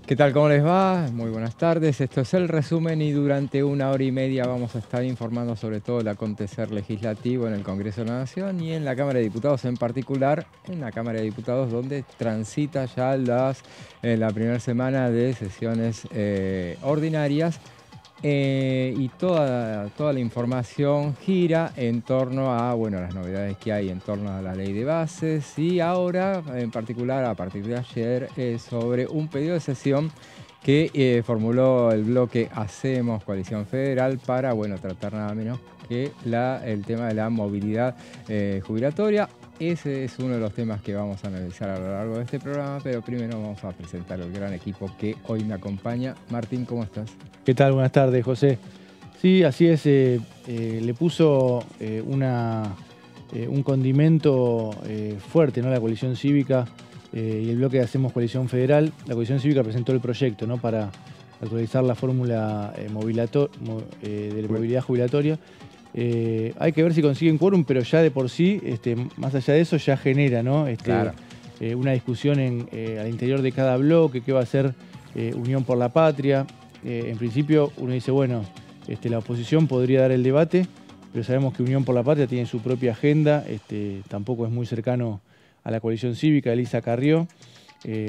¿Qué tal? ¿Cómo les va? Muy buenas tardes. Esto es el resumen y durante una hora y media vamos a estar informando sobre todo el acontecer legislativo en el Congreso de la Nación y en la Cámara de Diputados, en particular en la Cámara de Diputados, donde transita ya la primera semana de sesiones ordinarias. Y toda la información gira en torno a las novedades que hay en torno a la ley de bases y ahora, en particular, a partir de ayer, sobre un pedido de sesión que formuló el bloque Hacemos Coalición Federal para tratar nada menos que el tema de la movilidad jubilatoria. Ese es uno de los temas que vamos a analizar a lo largo de este programa, pero primero vamos a presentar el gran equipo que hoy me acompaña. Martín, ¿cómo estás? ¿Qué tal? Buenas tardes, José. Sí, así es. Le puso un condimento fuerte, ¿no? La coalición cívica y el bloque de Hacemos Coalición Federal. La coalición cívica presentó el proyecto, ¿no? Para actualizar la fórmula de la movilidad jubilatoria. Hay que ver si consiguen quórum, pero ya de por sí, más allá de eso, ya genera, ¿no? Claro. Una discusión al interior de cada bloque, qué va a ser Unión por la Patria. En principio uno dice, la oposición podría dar el debate, pero sabemos que Unión por la Patria tiene su propia agenda, tampoco es muy cercano a la coalición cívica, Elisa Carrió,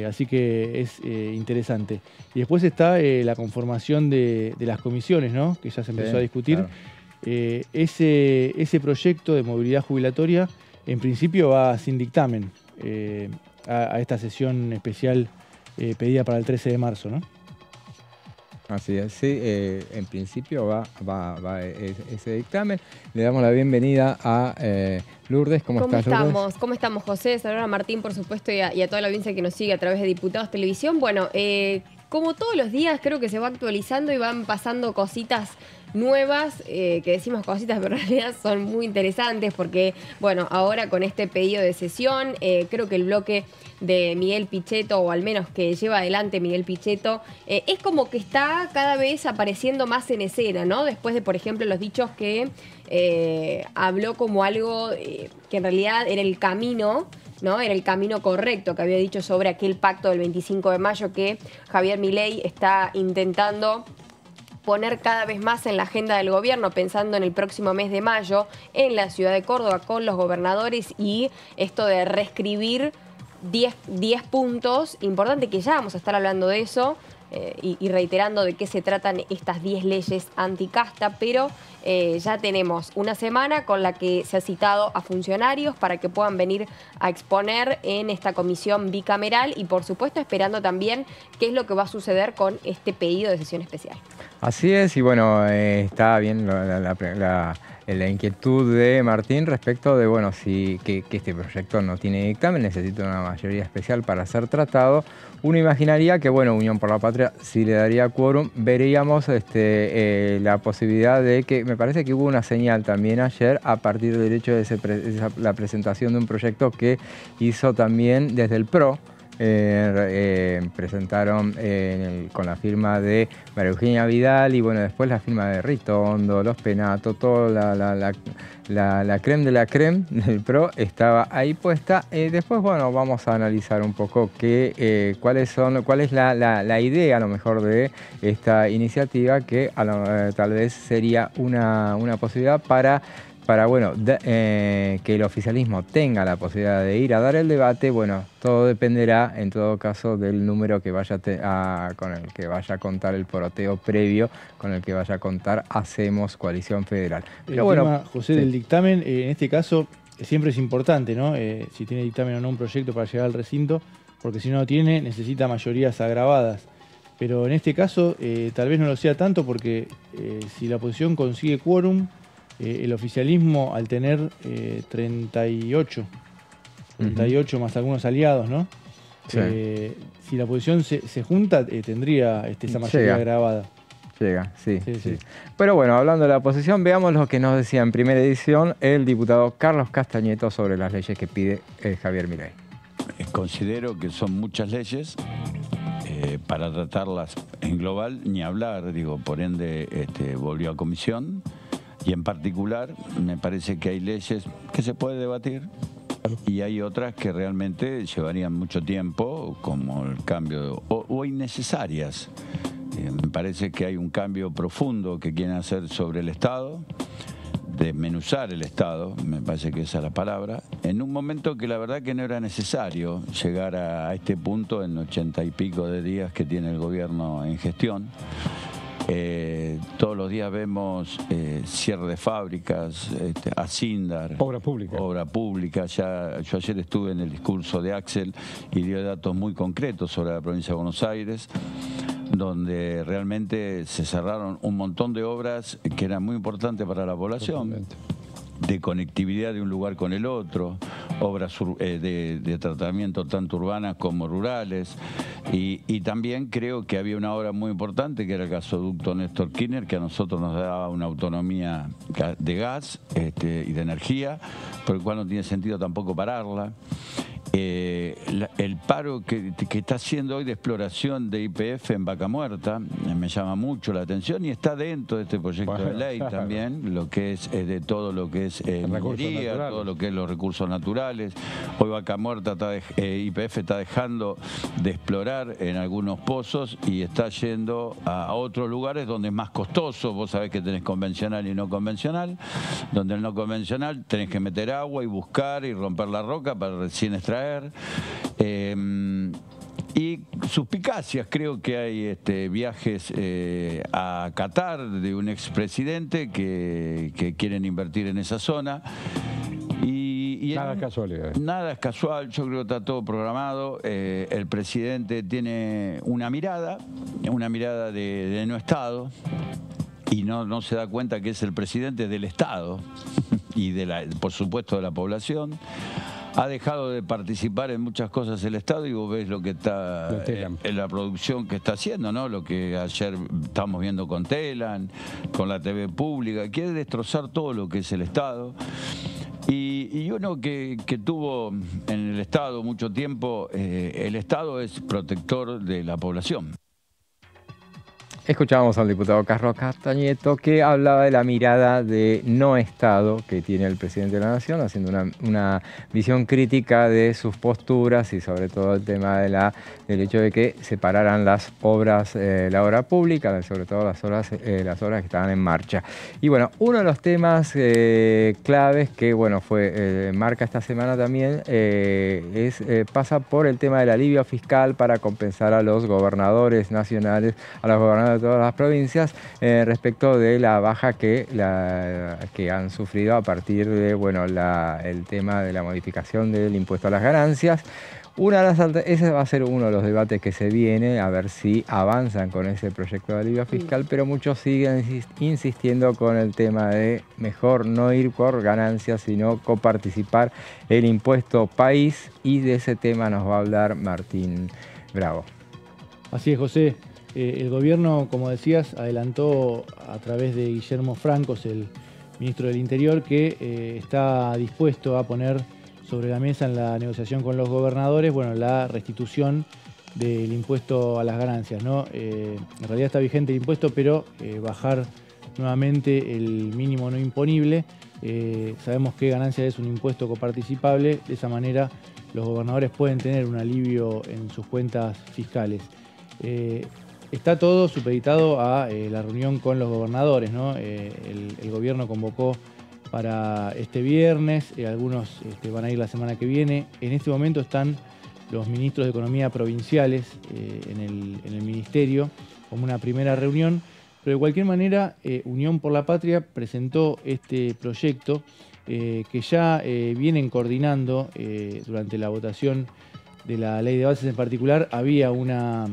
así que es interesante. Y después está la conformación de las comisiones, ¿no? Que ya se empezó a discutir. Claro. Ese proyecto de movilidad jubilatoria, en principio va sin dictamen a esta sesión especial pedida para el 13 de marzo, ¿no? Así es, sí, en principio va ese dictamen. Le damos la bienvenida a Lourdes. ¿Cómo estás, Lourdes? ¿Cómo estamos, José? Saludar a Martín, por supuesto, y a toda la audiencia que nos sigue a través de Diputados Televisión. Como todos los días, creo que se va actualizando y van pasando cositas nuevas, que decimos cositas, pero en realidad son muy interesantes porque, ahora con este pedido de sesión, creo que el bloque de Miguel Pichetto, o al menos que lleva adelante Miguel Pichetto, es como que está cada vez apareciendo más en escena, ¿no? Después de, por ejemplo, los dichos que habló como algo que en realidad era el camino, ¿no? Era el camino correcto que había dicho sobre aquel pacto del 25 de mayo que Javier Milei está intentando poner cada vez más en la agenda del gobierno, pensando en el próximo mes de mayo en la ciudad de Córdoba con los gobernadores y esto de reescribir 10 puntos, importante que ya vamos a estar hablando de eso y reiterando de qué se tratan estas 10 leyes anticasta, pero ya tenemos una semana con la que se ha citado a funcionarios para que puedan venir a exponer en esta comisión bicameral y por supuesto esperando también qué es lo que va a suceder con este pedido de sesión especial. Así es, y está bien la inquietud de Martín respecto de, que este proyecto no tiene dictamen, necesita una mayoría especial para ser tratado. Uno imaginaría que, Unión por la Patria sí le daría quórum. Veríamos la posibilidad de que, me parece que hubo una señal también ayer a partir del hecho de la presentación de un proyecto que hizo también desde el PRO. Presentaron con la firma de María Eugenia Vidal y después la firma de Ritondo, Los Penato, toda la creme de la creme del PRO estaba ahí puesta. Después vamos a analizar un poco cuál es la idea a lo mejor de esta iniciativa que tal vez sería una posibilidad para que el oficialismo tenga la posibilidad de ir a dar el debate. Todo dependerá en todo caso del número que con el que vaya a contar el poroteo previo, con el que vaya a contar Hacemos Coalición Federal. Pero el tema, José, sí, del dictamen, en este caso siempre es importante, ¿no? Si tiene dictamen o no un proyecto para llegar al recinto, porque si no lo tiene necesita mayorías agravadas. Pero en este caso tal vez no lo sea tanto porque si la oposición consigue quórum, el oficialismo, al tener 38 más algunos aliados, ¿no? Sí. Si la oposición se junta, tendría esa mayoría agravada. Llega, sí. Pero hablando de la oposición, veamos lo que nos decía en primera edición el diputado Carlos Castañeto sobre las leyes que pide Javier Milei. Considero que son muchas leyes. Para tratarlas en global, ni hablar, por ende volvió a comisión. Y en particular, me parece que hay leyes que se puede debatir, Y hay otras que realmente llevarían mucho tiempo, como el cambio, o innecesarias. Me parece que hay un cambio profundo que quieren hacer sobre el Estado, desmenuzar el Estado, me parece que esa es la palabra, en un momento que la verdad que no era necesario llegar a este punto en 80 y pico de días que tiene el gobierno en gestión. Todos los días vemos cierre de fábricas, Asindar, obra pública. Yo ayer estuve en el discurso de Axel y dio datos muy concretos sobre la provincia de Buenos Aires, donde realmente se cerraron un montón de obras que eran muy importantes para la población. Totalmente. De conectividad de un lugar con el otro, obras de tratamiento tanto urbanas como rurales, y también creo que había una obra muy importante que era el gasoducto Néstor Kirchner, que a nosotros nos daba una autonomía de gas y de energía, por el cual no tiene sentido tampoco pararla. El paro que está haciendo hoy de exploración de YPF en Vaca Muerta me llama mucho la atención y está dentro de este proyecto de ley también, lo que es de todo lo que es minería, todo lo que es los recursos naturales. Hoy Vaca Muerta, YPF está dejando de explorar en algunos pozos y está yendo a otros lugares donde es más costoso. Vos sabés que tenés convencional y no convencional, donde el no convencional tenés que meter agua y buscar y romper la roca para recién extraer. Y suspicacias, creo que hay viajes a Qatar de un expresidente que quieren invertir en esa zona. Y nada es casualidad. Nada es casual, yo creo que está todo programado. El presidente tiene una mirada de no Estado, y no se da cuenta que es el presidente del Estado y por supuesto de la población. Ha dejado de participar en muchas cosas el Estado y vos ves lo que está en la producción que está haciendo, ¿no? Lo que ayer estamos viendo con Telan, con la TV pública. Quiere destrozar todo lo que es el Estado. Y uno que tuvo en el Estado mucho tiempo, el Estado es protector de la población. Escuchábamos al diputado Carlos Castañeto que hablaba de la mirada de no Estado que tiene el presidente de la Nación, haciendo una visión crítica de sus posturas y sobre todo el tema del hecho de que separaran las obras, la obra pública, sobre todo las obras que estaban en marcha. Y bueno, uno de los temas claves que marca esta semana también pasa por el tema del alivio fiscal para compensar a los gobernadores nacionales, a los gobernadores de todas las provincias respecto de la baja que han sufrido a partir de el tema de la modificación del impuesto a las ganancias. Ese va a ser uno de los debates que se viene, a ver si avanzan con ese proyecto de alivio fiscal, pero muchos siguen insistiendo con el tema de mejor no ir por ganancias, sino coparticipar el impuesto país, y de ese tema nos va a hablar Martín Bravo. Así es, José. El gobierno, como decías, adelantó a través de Guillermo Francos, el ministro del Interior, que está dispuesto a poner sobre la mesa en la negociación con los gobernadores, la restitución del impuesto a las ganancias, ¿no? En realidad está vigente el impuesto, pero bajar nuevamente el mínimo no imponible. Sabemos que ganancia es un impuesto coparticipable, de esa manera los gobernadores pueden tener un alivio en sus cuentas fiscales. Está todo supeditado a la reunión con los gobernadores, ¿no? El gobierno convocó para este viernes, algunos van a ir la semana que viene. En este momento están los ministros de Economía provinciales en el ministerio como una primera reunión, pero de cualquier manera Unión por la Patria presentó este proyecto que ya vienen coordinando durante la votación de la ley de bases en particular. Había una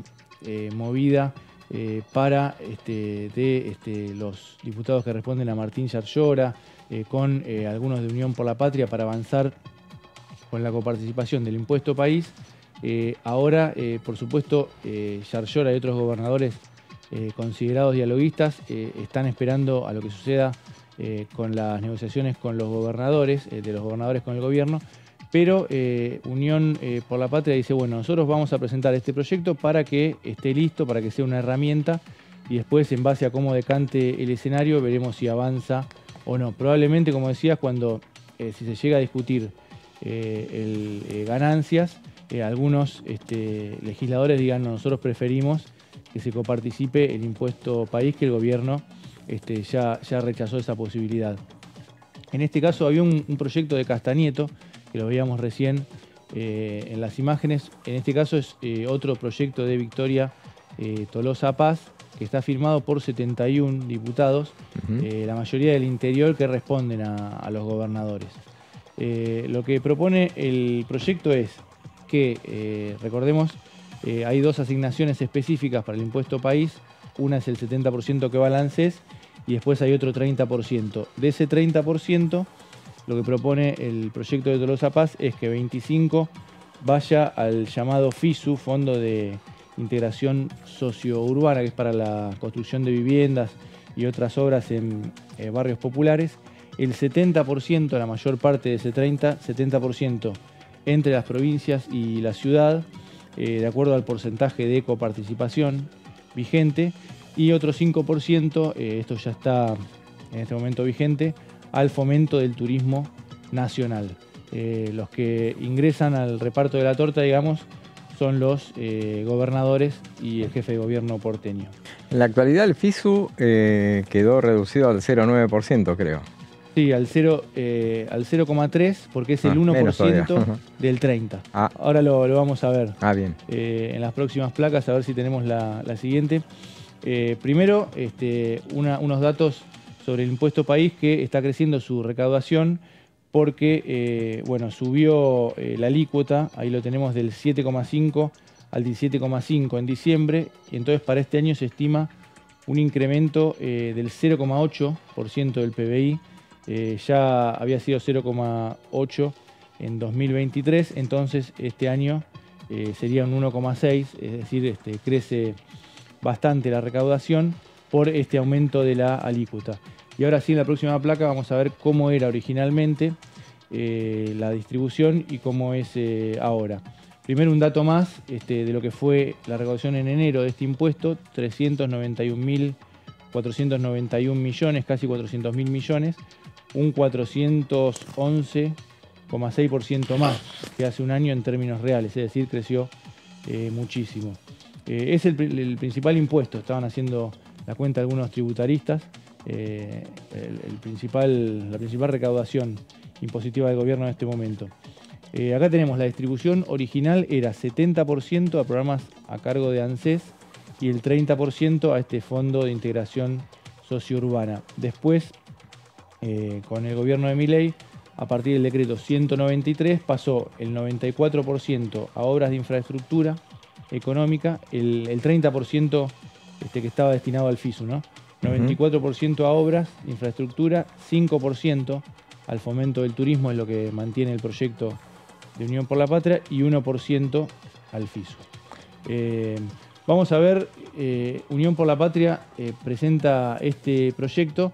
movida para los diputados que responden a Martín Yarlora, con algunos de Unión por la Patria, para avanzar con la coparticipación del impuesto país. Ahora, por supuesto, Yarlora y otros gobernadores considerados dialoguistas están esperando a lo que suceda con las negociaciones con los gobernadores, de los gobernadores con el gobierno. Pero Unión por la Patria dice, nosotros vamos a presentar este proyecto para que esté listo, para que sea una herramienta, y después, en base a cómo decante el escenario, veremos si avanza o no. Probablemente, como decías, si se llega a discutir ganancias, algunos legisladores digan, no, nosotros preferimos que se coparticipe el impuesto país, que el gobierno ya rechazó esa posibilidad. En este caso había un proyecto de Castañeto, que lo veíamos recién en las imágenes. En este caso es otro proyecto de Victoria Tolosa Paz, que está firmado por 71 diputados, la mayoría del interior, que responden a los gobernadores. Lo que propone el proyecto es que, recordemos, hay dos asignaciones específicas para el impuesto país. Una es el 70% que va al ANSES y después hay otro 30%. De ese 30%, lo que propone el proyecto de Tolosa Paz es que 25 vaya al llamado FISU, Fondo de Integración Sociourbana, que es para la construcción de viviendas y otras obras en barrios populares. El 70%, la mayor parte de ese 70% entre las provincias y la ciudad, de acuerdo al porcentaje de coparticipación vigente, y otro 5%, esto ya está en este momento vigente, al fomento del turismo nacional. Los que ingresan al reparto de la torta, digamos, son los gobernadores y el jefe de gobierno porteño. En la actualidad el FISU quedó reducido al 0,9%, creo. Sí, al 0,3, porque es el 1% del 30%. Ahora lo vamos a ver. Bien. En las próximas placas, a ver si tenemos la siguiente. Primero, unos datos sobre el impuesto país, que está creciendo su recaudación porque subió la alícuota, ahí lo tenemos, del 7,5 al 17,5 en diciembre, y entonces para este año se estima un incremento del 0,8% del PBI. Ya había sido 0,8 en 2023, entonces este año sería un 1,6, es decir, crece bastante la recaudación por este aumento de la alícuota. Y ahora sí, en la próxima placa vamos a ver cómo era originalmente la distribución y cómo es ahora. Primero, un dato más de lo que fue la recaudación en enero de este impuesto: 391.491 millones, casi 400.000 millones, un 411,6% más que hace un año en términos reales, es decir, creció muchísimo. Es el principal impuesto, estaban haciendo la cuenta algunos tributaristas, la principal recaudación impositiva del gobierno en este momento. Acá tenemos la distribución original, era 70% a programas a cargo de ANSES y el 30% a este Fondo de Integración Sociourbana. Después, con el gobierno de Milei, a partir del decreto 193, pasó el 94% a obras de infraestructura económica, el 30% que estaba destinado al FISU, ¿no? 94% a obras, infraestructura, 5% al fomento del turismo, es lo que mantiene el proyecto de Unión por la Patria, y 1% al FISU. Vamos a ver, Unión por la Patria presenta este proyecto,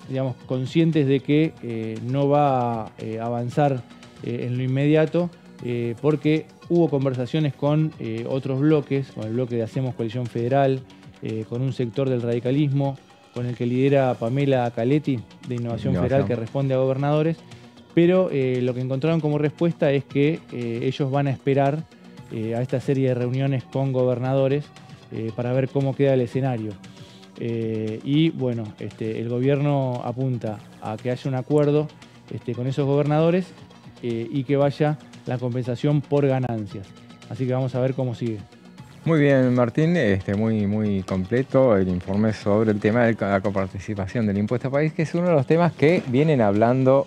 digamos, conscientes de que no va a avanzar en lo inmediato, porque hubo conversaciones con otros bloques, con el bloque de Hacemos Coalición Federal, con un sector del radicalismo, con el que lidera Pamela Caletti, de Innovación Federal, que responde a gobernadores, pero lo que encontraron como respuesta es que ellos van a esperar a esta serie de reuniones con gobernadores para ver cómo queda el escenario. Y bueno, el gobierno apunta a que haya un acuerdo con esos gobernadores y que vaya la compensación por ganancias. Así que vamos a ver cómo sigue. Muy bien, Martín, muy completo el informe sobre el tema de la coparticipación del impuesto país, que es uno de los temas que vienen hablando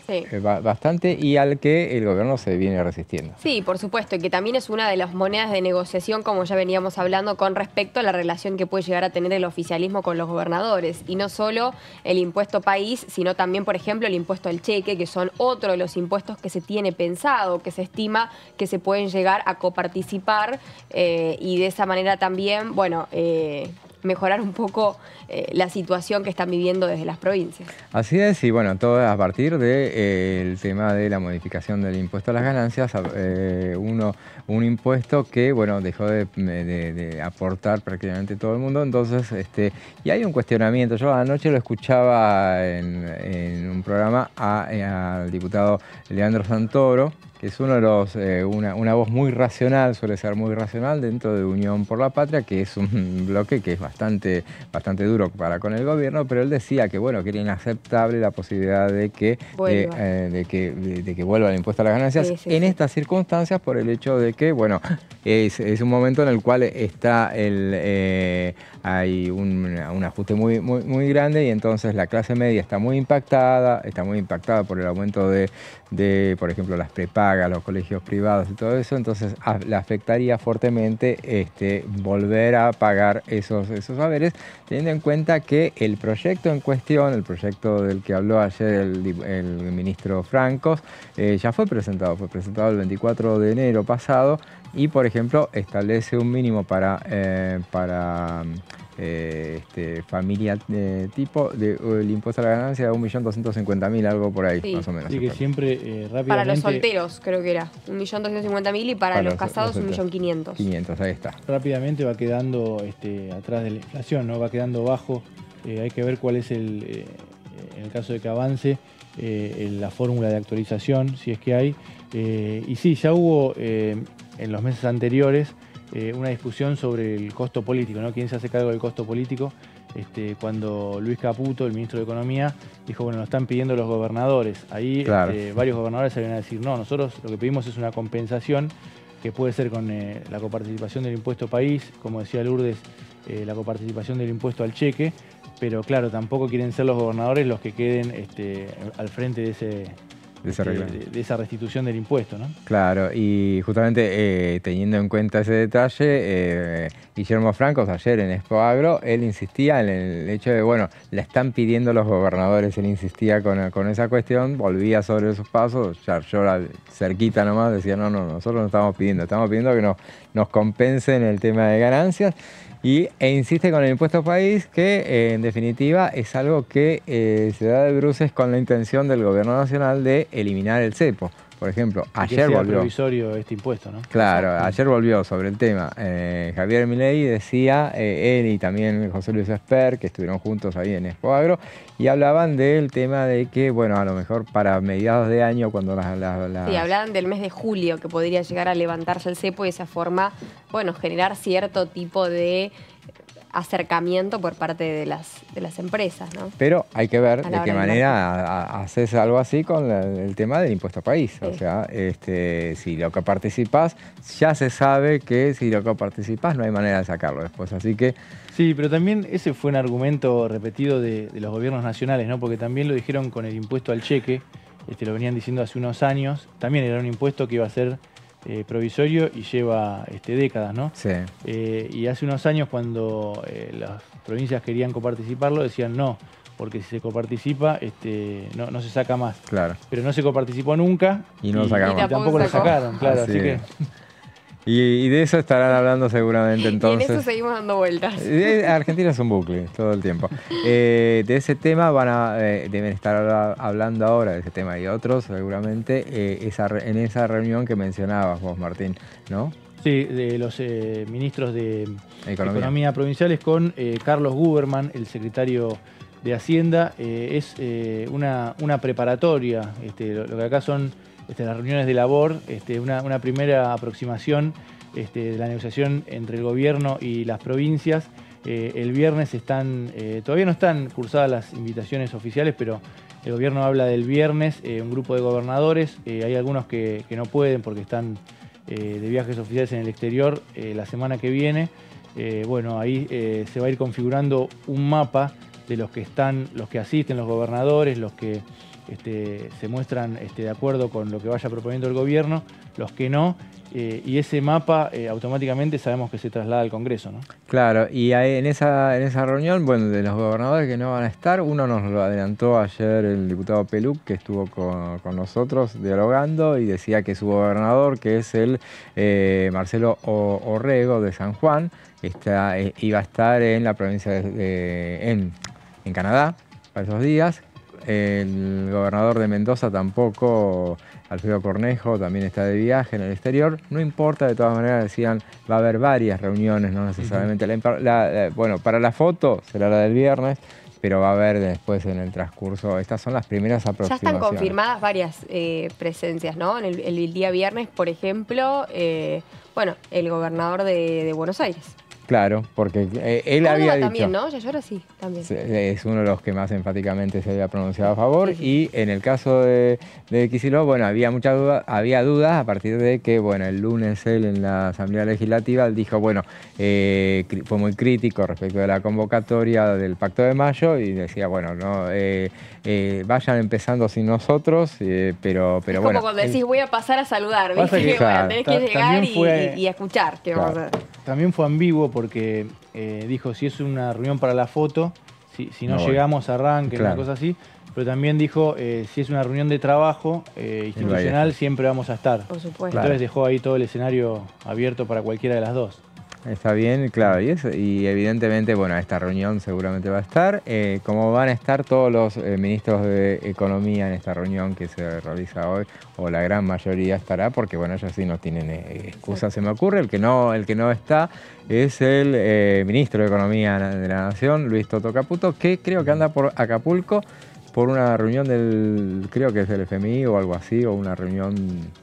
bastante y al que el gobierno se viene resistiendo. Sí, por supuesto, y que también es una de las monedas de negociación, como ya veníamos hablando, con respecto a la relación que puede llegar a tener el oficialismo con los gobernadores. Y no solo el impuesto país, sino también, por ejemplo, el impuesto al cheque, que son otro de los impuestos que se tiene pensado, que se estima que se pueden llegar a coparticipar y de esa manera también, bueno, mejorar un poco la situación que están viviendo desde las provincias. Así es, y bueno, todo a partir del tema de la modificación del impuesto a las ganancias, un impuesto que, bueno, dejó de aportar prácticamente todo el mundo, entonces, y hay un cuestionamiento. Yo anoche lo escuchaba en un programa al diputado Leandro Santoro, que es uno de los, una voz muy racional, suele ser muy racional dentro de Unión por la Patria, que es un bloque que es bastante duro para con el gobierno, pero él decía que, bueno, que era inaceptable la posibilidad de que vuelva el impuesto a las ganancias en estas circunstancias, por el hecho de que, bueno, es un momento en el cual está hay un ajuste muy grande, y entonces la clase media está muy impactada por el aumento de, por ejemplo, las prepagas, los colegios privados y todo eso. Entonces le afectaría fuertemente volver a pagar esos saberes, teniendo en cuenta que el proyecto en cuestión, el proyecto del que habló ayer el ministro Francos, ya fue presentado el 24 de enero pasado, y por ejemplo establece un mínimo para familia tipo el impuesto a la ganancia de 1.250.000, algo por ahí, más o menos. Sí, que siempre rápidamente... Para los solteros creo que era 1.250.000, y para los casados 1.500.000. 500, ahí está. Rápidamente va quedando atrás de la inflación, ¿no? Va quedando bajo. Hay que ver cuál es en el caso de que avance la fórmula de actualización, si es que hay. Y sí, ya hubo en los meses anteriores una discusión sobre el costo político, ¿no? ¿Quién se hace cargo del costo político? Cuando Luis Caputo, el ministro de Economía, dijo, bueno, lo están pidiendo los gobernadores. Ahí claro, varios gobernadores salieron a decir, no, nosotros lo que pedimos es una compensación que puede ser con la coparticipación del impuesto país, como decía Lourdes, la coparticipación del impuesto al cheque, pero claro, tampoco quieren ser los gobernadores los que queden al frente de esa restitución del impuesto, ¿no? Claro, y justamente teniendo en cuenta ese detalle, Guillermo Francos ayer en Expoagro, él insistía en el hecho de, bueno, le están pidiendo los gobernadores, él insistía con esa cuestión, volvía sobre sus pasos, ya yo cerquita nomás decía, no, nosotros no estamos pidiendo que nos compensen el tema de ganancias. E insiste con el impuesto país, que en definitiva es algo que se da de bruces con la intención del gobierno nacional de eliminar el cepo. Por ejemplo, ayer volvió provisorio este impuesto, ¿no? Claro, ayer volvió sobre el tema. Javier Milei decía, él y también José Luis Esper, que estuvieron juntos ahí en Expoagro, y hablaban del tema de que, bueno, a lo mejor para mediados de año, cuando Sí, hablaban del mes de julio, que podría llegar a levantarse el cepo y de esa forma, bueno, generar cierto tipo de acercamiento por parte de las empresas, ¿no? Pero hay que ver de qué manera haces algo así con el tema del impuesto país. Sí. O sea, si lo que participás, ya se sabe que si lo que participás no hay manera de sacarlo después, así que... Sí, pero también ese fue un argumento repetido de los gobiernos nacionales, ¿no? Porque también lo dijeron con el impuesto al cheque, lo venían diciendo hace unos años, también era un impuesto que iba a ser provisorio y lleva décadas, ¿no? Sí. Y hace unos años, cuando las provincias querían coparticiparlo, decían no, porque si se coparticipa no se saca más. Claro. Pero no se coparticipó nunca y tampoco lo sacaron, claro. Así que... Y de eso estarán hablando seguramente entonces. Y en eso seguimos dando vueltas. Argentina es un bucle todo el tiempo. De ese tema deben estar hablando ahora, de ese tema y otros seguramente, en esa reunión que mencionabas vos, Martín, ¿no? Sí, de los ministros de Economía provinciales con Carlos Guberman, el secretario de Hacienda. Es una preparatoria, lo que acá son... las reuniones de labor, una primera aproximación de la negociación entre el gobierno y las provincias. El viernes todavía no están cursadas las invitaciones oficiales, pero el gobierno habla del viernes, un grupo de gobernadores, hay algunos que no pueden porque están de viajes oficiales en el exterior la semana que viene. Bueno, ahí se va a ir configurando un mapa de los que asisten, los gobernadores, los que se muestran de acuerdo con lo que vaya proponiendo el gobierno, los que no, y ese mapa automáticamente sabemos que se traslada al Congreso, ¿no? Claro, y en esa reunión, bueno, de los gobernadores que no van a estar, uno nos lo adelantó ayer el diputado Peluc, que estuvo con nosotros dialogando y decía que su gobernador, que es el Marcelo Orrego de San Juan, iba a estar en la provincia en Canadá para esos días. El gobernador de Mendoza tampoco, Alfredo Cornejo, también está de viaje en el exterior. No importa, de todas maneras decían, va a haber varias reuniones, no necesariamente. Bueno, para la foto será la del viernes, pero va a haber después en el transcurso. Estas son las primeras aproximaciones. Ya están confirmadas varias presencias, ¿no? El día viernes, por ejemplo, bueno, el gobernador de Buenos Aires. Claro, porque él había dicho... también, ¿no? Yayora sí, también. Es uno de los que más enfáticamente se había pronunciado a favor. Sí. Y en el caso de Kicillof, bueno, había dudas a partir de que, bueno, el lunes él en la Asamblea Legislativa él dijo, bueno, fue muy crítico respecto de la convocatoria del Pacto de Mayo y decía, bueno, no vayan empezando sin nosotros, pero es bueno. Como cuando decís, voy a pasar a saludar, ¿viste? Tenés que llegar y a escuchar. ¿Qué vamos a hacer? También fue ambiguo porque dijo, si es una reunión para la foto, si no llegamos, arranquen, una cosa así. Pero también dijo, si es una reunión de trabajo institucional, siempre vamos a estar. Por supuesto. Entonces dejó ahí todo el escenario abierto para cualquiera de las dos. Está bien, claro, y evidentemente, bueno, esta reunión seguramente va a estar, como van a estar todos los ministros de Economía en esta reunión que se realiza hoy, o la gran mayoría estará, porque bueno, ellos sí no tienen excusa, se me ocurre, el que no está es el ministro de Economía de la Nación, Luis Toto Caputo, que creo que anda por Acapulco, por una reunión creo que es del FMI o algo así, o una reunión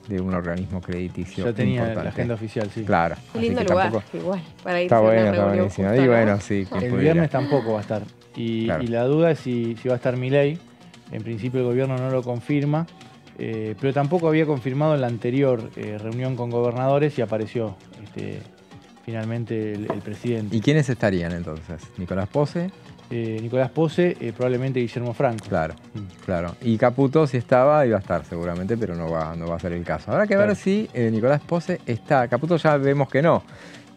de un organismo crediticio. Ya tenía importante. La agenda oficial, sí. Claro. Qué lindo lugar, igual, para irse está a una bueno, reunión. Está buenísimo. Justo, Y ¿no? bueno, sí. El viernes tampoco va a estar. Y la duda es si va a estar Milei. En principio el gobierno no lo confirma, pero tampoco había confirmado en la anterior reunión con gobernadores y apareció finalmente el presidente. ¿Y quiénes estarían entonces? ¿Nicolás Pose? Nicolás Pose, probablemente Guillermo Franco. Claro, claro. Y Caputo si estaba, iba a estar seguramente, pero no va a ser el caso. Habrá que ver si Nicolás Pose está. Caputo ya vemos que no.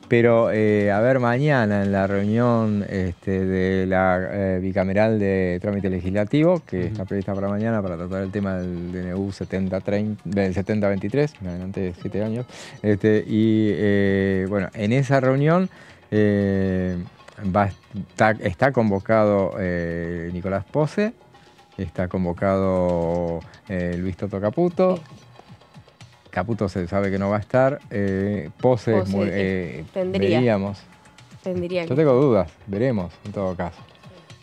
Pero a ver, mañana en la reunión de la bicameral de trámite legislativo, que está prevista para mañana para tratar el tema del DNU 7023, adelante de 7 años. Bueno, en esa reunión está convocado Nicolás Pose, está convocado Luis Toto Caputo. Caputo se sabe que no va a estar. Pose es muy, veríamos. Yo tengo dudas, veremos en todo caso.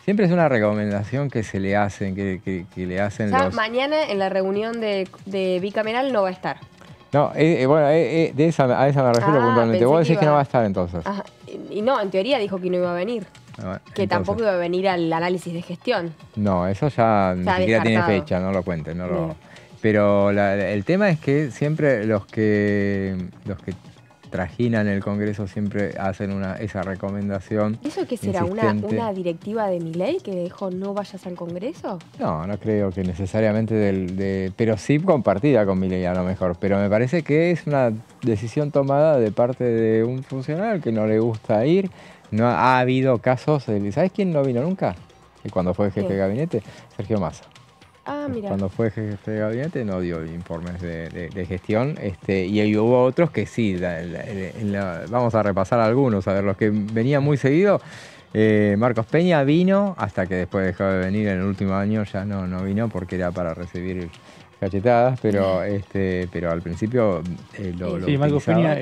Siempre es una recomendación que se le hacen, que le hacen ya mañana en la reunión de bicameral no va a estar. No, bueno, a esa me refiero puntualmente. Vos decís que no va a estar entonces. Ajá. Y no, en teoría dijo que no iba a venir. Bueno, que entonces tampoco iba a venir al análisis de gestión. No, eso ya ni siquiera tiene fecha, no lo cuenten. Pero el tema es que siempre los que trajinan el Congreso siempre hacen esa recomendación. ¿Eso qué será? ¿Una directiva de Milei que dijo no vayas al Congreso? No creo que necesariamente pero sí compartida con Milei a lo mejor. Pero me parece que es una decisión tomada de parte de un funcionario que no le gusta ir. No ha habido casos. ¿Sabes quién no vino nunca? Cuando fue jefe de gabinete, Sergio Massa. Ah, mira. Cuando fue jefe de gabinete no dio informes de gestión y hubo otros que sí. Vamos a repasar algunos, a ver, los que venían muy seguido. Marcos Peña vino hasta que después dejó de venir en el último año, ya no vino porque era para recibir cachetadas, pero al principio sí, Marcos Peña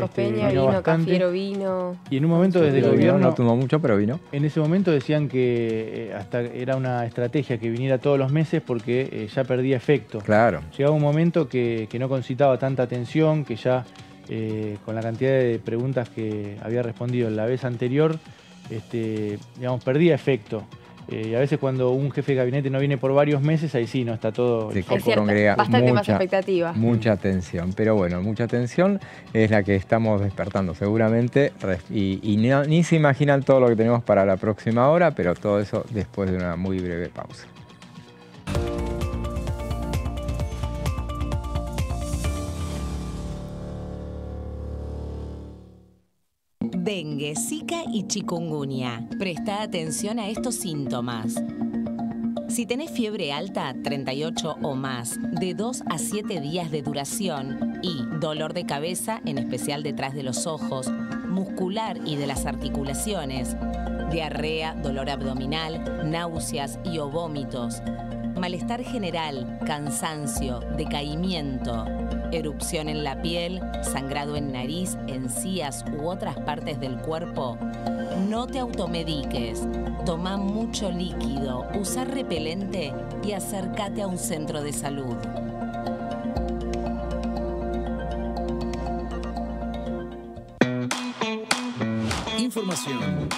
vino, Cafiero vino. Y en un momento desde el gobierno no tomó mucho, pero vino. En ese momento decían que hasta era una estrategia que viniera todos los meses porque ya perdía efecto. Claro. Llegaba un momento que no concitaba tanta atención, que ya con la cantidad de preguntas que había respondido en la vez anterior, perdía efecto. Y a veces cuando un jefe de gabinete no viene por varios meses, ahí sí, no está todo... Bastante más expectativa. Mucha atención, pero bueno, mucha atención es la que estamos despertando seguramente y ni se imaginan todo lo que tenemos para la próxima hora, pero todo eso después de una muy breve pausa. dengue, zika y chikungunya. Presta atención a estos síntomas. Si tenés fiebre alta, 38 o más, de 2 a 7 días de duración y dolor de cabeza, en especial detrás de los ojos, muscular y de las articulaciones, diarrea, dolor abdominal, náuseas y o vómitos, malestar general, cansancio, decaimiento, erupción en la piel, sangrado en nariz, encías u otras partes del cuerpo, no te automediques. Toma mucho líquido, usa repelente y acércate a un centro de salud. Información.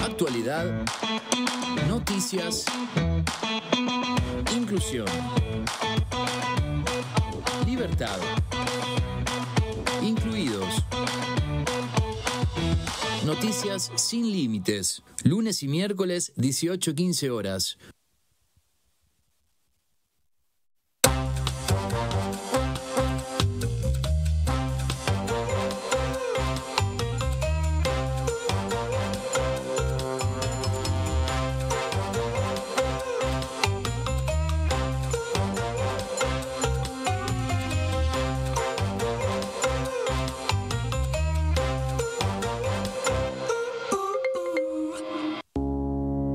Actualidad. Noticias. Inclusión. Libertad. Incluidos. Noticias sin límites. Lunes y miércoles, 18-15 horas.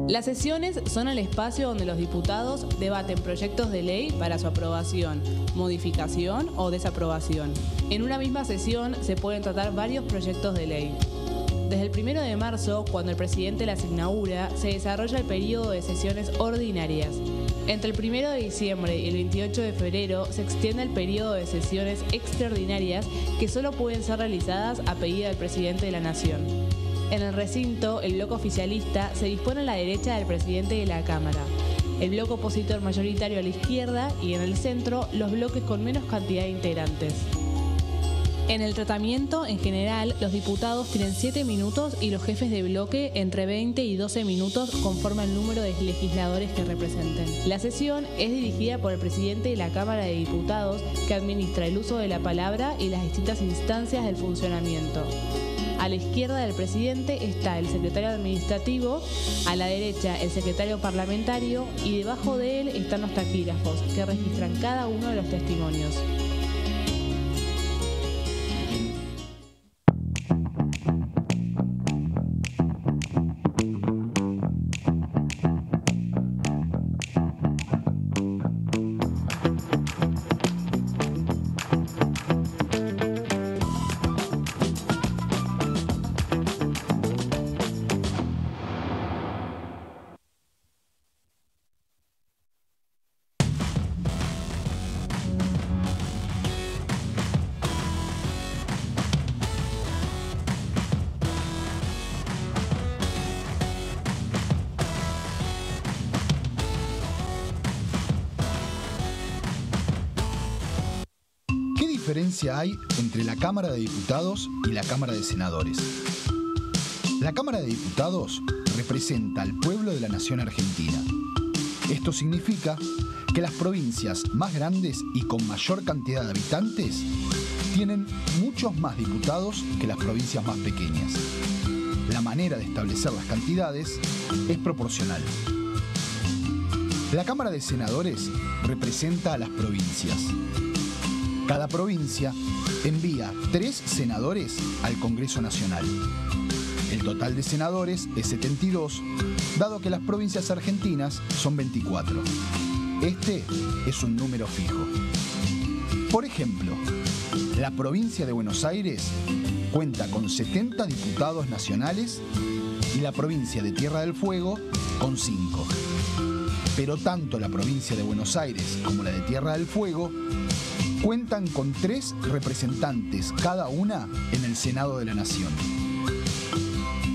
Las sesiones son el espacio donde los diputados debaten proyectos de ley para su aprobación, modificación o desaprobación. En una misma sesión se pueden tratar varios proyectos de ley. Desde el 1 de marzo, cuando el presidente las inaugura, se desarrolla el periodo de sesiones ordinarias. Entre el 1 de diciembre y el 28 de febrero se extiende el periodo de sesiones extraordinarias que solo pueden ser realizadas a pedido del presidente de la Nación. En el recinto, el bloque oficialista se dispone a la derecha del presidente de la Cámara, el bloque opositor mayoritario a la izquierda y en el centro los bloques con menos cantidad de integrantes. En el tratamiento, en general, los diputados tienen 7 minutos y los jefes de bloque entre 20 y 12 minutos conforme al número de legisladores que representen. La sesión es dirigida por el presidente de la Cámara de Diputados, que administra el uso de la palabra y las distintas instancias del funcionamiento. A la izquierda del presidente está el secretario administrativo, a la derecha el secretario parlamentario y debajo de él están los taquígrafos, que registran cada uno de los testimonios. ¿Qué diferencia hay entre la Cámara de Diputados y la Cámara de Senadores? La Cámara de Diputados representa al pueblo de la nación argentina. Esto significa que las provincias más grandes y con mayor cantidad de habitantes tienen muchos más diputados que las provincias más pequeñas. La manera de establecer las cantidades es proporcional. La Cámara de Senadores representa a las provincias. Cada provincia envía 3 senadores al Congreso Nacional. El total de senadores es 72, dado que las provincias argentinas son 24. Este es un número fijo. Por ejemplo, la provincia de Buenos Aires cuenta con 70 diputados nacionales y la provincia de Tierra del Fuego con 5. Pero tanto la provincia de Buenos Aires como la de Tierra del Fuego cuentan con 3 representantes cada una en el Senado de la Nación.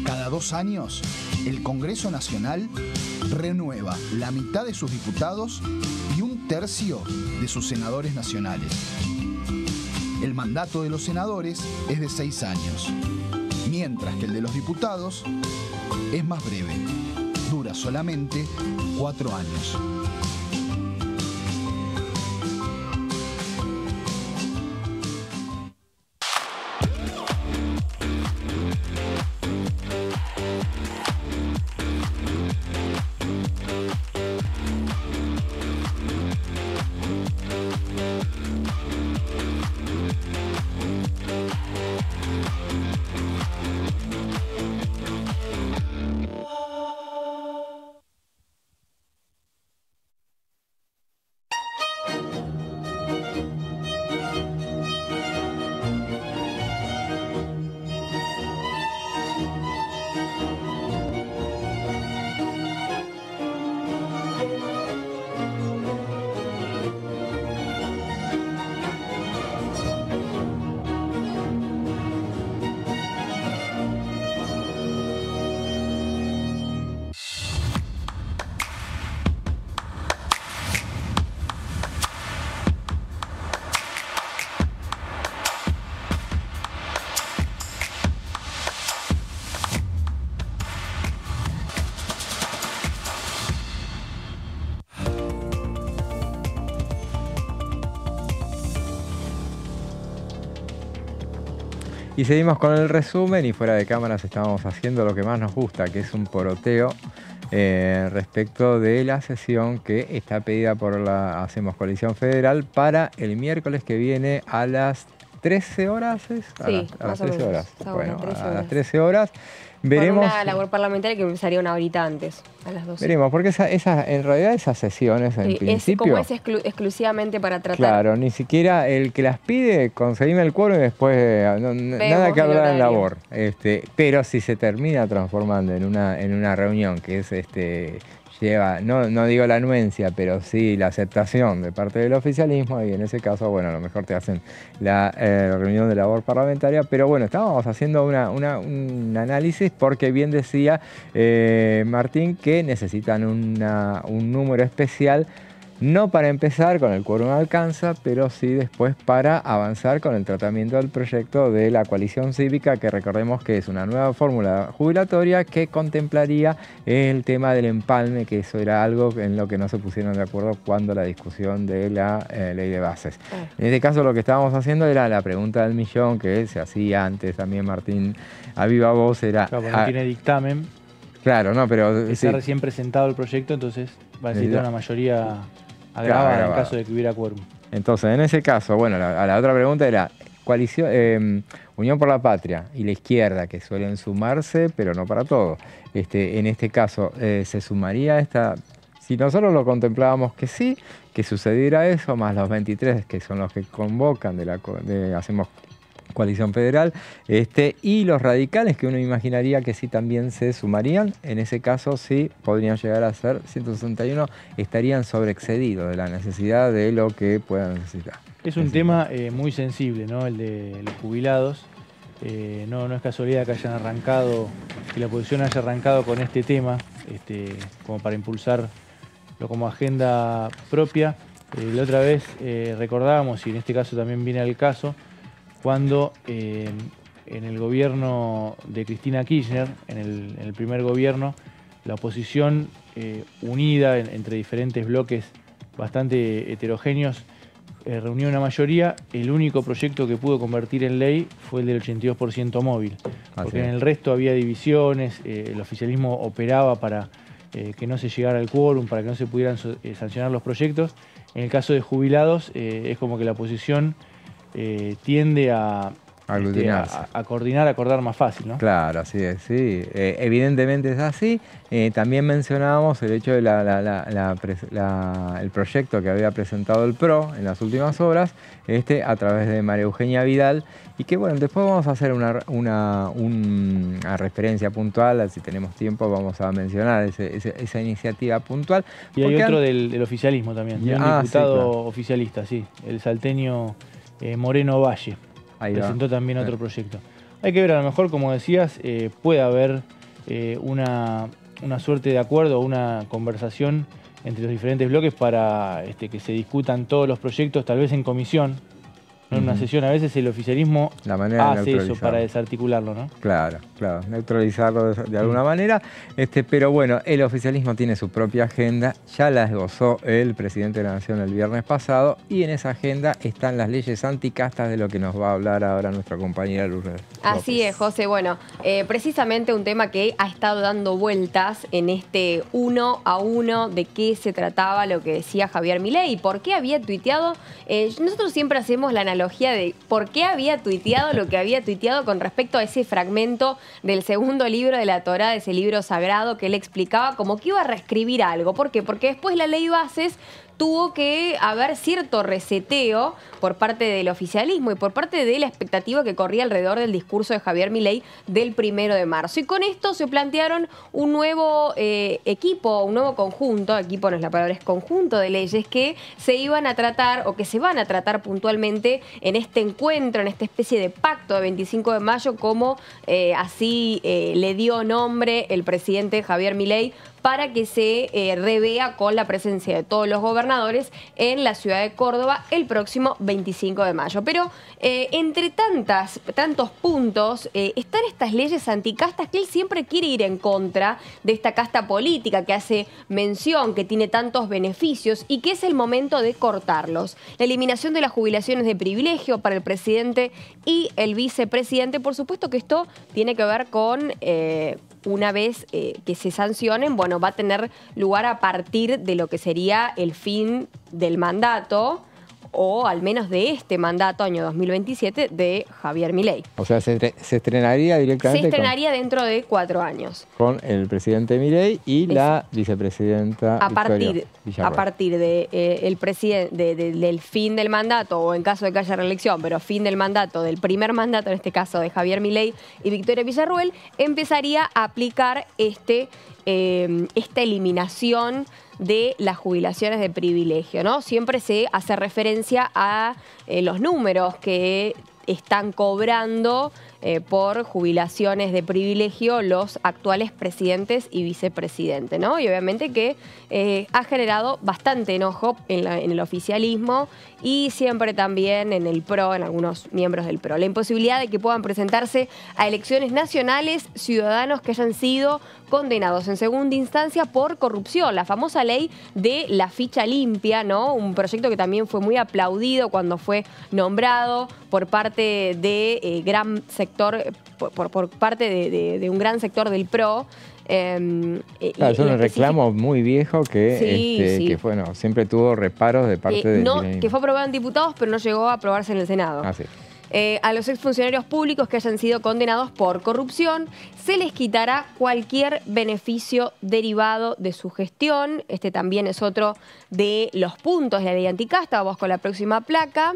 Cada 2 años, el Congreso Nacional renueva la mitad de sus diputados y 1/3 de sus senadores nacionales. El mandato de los senadores es de 6 años, mientras que el de los diputados es más breve, dura solamente 4 años. Y seguimos con el resumen y fuera de cámaras estábamos haciendo lo que más nos gusta, que es un poroteo respecto de la sesión que está pedida por la Hacemos Coalición Federal para el miércoles que viene a las 13 horas. Sí, a las 13 horas. Bueno, 13 a las 13 horas. Veremos. Con una labor parlamentaria que empezaría una horita antes, a las 12. Veremos, porque en realidad esas sesiones en principio... Es como es exclusivamente para tratar... Claro, ni siquiera el que las pide, conseguime el quórum y después nada que hablar en labor. Pero si se termina transformando en una reunión que es lleva, no digo la anuencia, pero sí la aceptación de parte del oficialismo, y en ese caso, bueno, a lo mejor te hacen la reunión de labor parlamentaria, pero bueno, estábamos haciendo un análisis porque bien decía Martín que necesitan un número especial, no para empezar con el quórum alcanza, pero sí después para avanzar con el tratamiento del proyecto de la coalición cívica, que recordemos que es una nueva fórmula jubilatoria que contemplaría el tema del empalme, que eso era algo en lo que no se pusieron de acuerdo cuando la discusión de la ley de bases. En este caso lo que estábamos haciendo era la pregunta del millón, que se hacía antes también Martín a viva voz, era... Claro, no tiene dictamen. Claro, no, pero... Está recién presentado el proyecto, entonces va a necesitar una mayoría... agravada en caso de que hubiera quórum. Entonces, en ese caso, bueno, la otra pregunta era coalición, Unión por la Patria y la izquierda, que suelen sumarse, pero no para todo. En este caso, ¿se sumaría esta? Si nosotros lo contemplábamos que sí, que sucediera eso, más los 23 que son los que convocan Hacemos Coalición Federal, y los radicales, que uno imaginaría que sí también se sumarían, en ese caso sí podrían llegar a ser 161, estarían sobreexcedidos de la necesidad de lo que puedan necesitar. Es un tema muy sensible, ¿no? El de los jubilados. No es casualidad que hayan arrancado, que la oposición haya arrancado con este tema, como para impulsarlo como agenda propia. La otra vez recordábamos, y en este caso también viene al caso, cuando en el gobierno de Cristina Kirchner, en el primer gobierno, la oposición unida entre diferentes bloques bastante heterogéneos reunió una mayoría. El único proyecto que pudo convertir en ley fue el del 82% móvil, porque en el resto había divisiones, el oficialismo operaba para que no se llegara al quórum, para que no se pudieran sancionar los proyectos. En el caso de jubilados es como que la oposición tiende a coordinar, a acordar más fácil, ¿no? Claro, así es, sí. Evidentemente es así. También mencionábamos el hecho de el proyecto que había presentado el PRO en las últimas horas, a través de María Eugenia Vidal, y que bueno, después vamos a hacer una referencia puntual, si tenemos tiempo vamos a mencionar esa iniciativa puntual. Y hay otro del oficialismo también, de un diputado oficialista, sí, el salteño Moreno Valle. Presentó también otro proyecto. Hay que ver, a lo mejor, como decías, puede haber una suerte de acuerdo, una conversación entre los diferentes bloques para que se discutan todos los proyectos, tal vez en comisión, no en una sesión. A veces el oficialismo hace eso para desarticularlo, ¿no? Claro, neutralizarlo de alguna manera. Pero bueno, el oficialismo tiene su propia agenda, ya la esbozó el presidente de la Nación el viernes pasado, y en esa agenda están las leyes anticastas, de lo que nos va a hablar ahora nuestra compañera Lourdes. Así es, José. Bueno, precisamente un tema que ha estado dando vueltas en este 1 a 1 de qué se trataba lo que decía Javier Milei y por qué había tuiteado. Nosotros siempre hacemos la analogía de por qué había tuiteado lo que había tuiteado con respecto a ese fragmento del segundo libro de la Torá, de ese libro sagrado que él explicaba como que iba a reescribir algo. ¿Por qué? Porque después la ley bases tuvo que haber cierto reseteo por parte del oficialismo y por parte de la expectativa que corría alrededor del discurso de Javier Milei del 1 de marzo. Y con esto se plantearon un nuevo equipo, un nuevo conjunto, equipo no es la palabra, es conjunto de leyes que se iban a tratar o que se van a tratar puntualmente en este encuentro, en esta especie de pacto de 25 de mayo, como así le dio nombre el presidente Javier Milei para que se revea con la presencia de todos los gobernadores en la ciudad de Córdoba el próximo 25 de mayo. Pero entre tantos puntos están estas leyes anticastas que él siempre quiere ir en contra de esta casta política que hace mención, que tiene tantos beneficios y que es el momento de cortarlos. La eliminación de las jubilaciones de privilegio para el presidente y el vicepresidente. Por supuesto que esto tiene que ver con... una vez que se sancionen, bueno, va a tener lugar a partir de lo que sería el fin del mandato, o al menos de este mandato, año 2027, de Javier Milei. O sea, se estrenaría directamente. Se estrenaría dentro de 4 años. Con el presidente Milei y la vicepresidenta a Victoria Villarruel. A partir del fin del mandato, o en caso de que haya reelección, pero fin del mandato, del primer mandato, en este caso de Javier Milei y Victoria Villarruel, empezaría a aplicar esta eliminación de las jubilaciones de privilegio, ¿no? Siempre se hace referencia a los números que están cobrando por jubilaciones de privilegio los actuales presidentes y vicepresidentes, ¿no? Y obviamente que ha generado bastante enojo en el oficialismo y siempre también en el PRO, en algunos miembros del PRO. La imposibilidad de que puedan presentarse a elecciones nacionales ciudadanos que hayan sido condenados en segunda instancia por corrupción, la famosa ley de la ficha limpia, ¿no? Un proyecto que también fue muy aplaudido cuando fue nombrado por parte de gran sector, por parte de un gran sector del PRO. Claro, es un reclamo muy viejo que, que bueno, siempre tuvo reparos de parte de... Que fue aprobado en diputados, pero no llegó a aprobarse en el Senado. Ah, sí. A los exfuncionarios públicos que hayan sido condenados por corrupción se les quitará cualquier beneficio derivado de su gestión. Este también es otro de los puntos de la ley anticasta. Vamos con la próxima placa.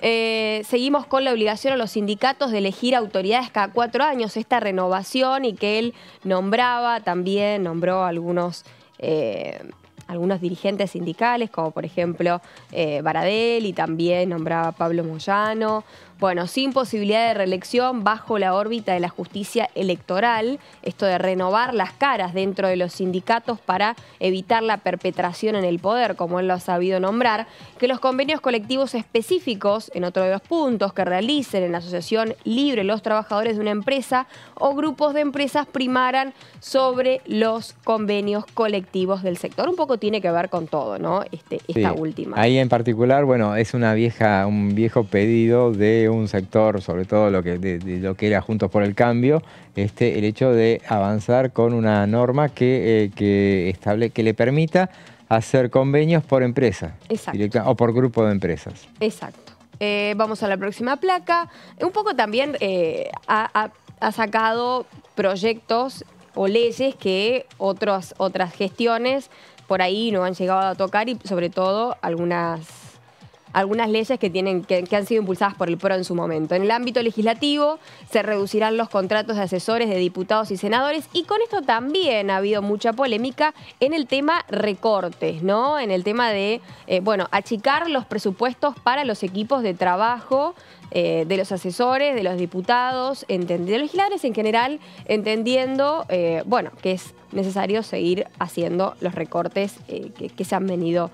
Seguimos con la obligación a los sindicatos de elegir autoridades cada 4 años, esta renovación, y que él nombró algunos dirigentes sindicales, como por ejemplo Baradel, y también nombraba a Pablo Moyano. Bueno, sin posibilidad de reelección, bajo la órbita de la justicia electoral, esto de renovar las caras dentro de los sindicatos para evitar la perpetración en el poder, como él lo ha sabido nombrar, que los convenios colectivos específicos, en otro de los puntos, que realicen en asociación libre los trabajadores de una empresa o grupos de empresas primaran sobre los convenios colectivos del sector. Un poco tiene que ver con todo, ¿no? Esta última. Ahí en particular, bueno, es un viejo pedido de un sector, sobre todo de lo que era Juntos por el Cambio, el hecho de avanzar con una norma que le permita hacer convenios por empresa. Exacto. O por grupo de empresas. Exacto. Vamos a la próxima placa. Un poco también ha sacado proyectos o leyes que otras gestiones por ahí no han llegado a tocar, y sobre todo algunas leyes que han sido impulsadas por el PRO en su momento. En el ámbito legislativo se reducirán los contratos de asesores de diputados y senadores, y con esto también ha habido mucha polémica en el tema recortes, ¿no? En el tema de, achicar los presupuestos para los equipos de trabajo de los asesores, de los diputados, de los legisladores en general, entendiendo, que es necesario seguir haciendo los recortes que se han venido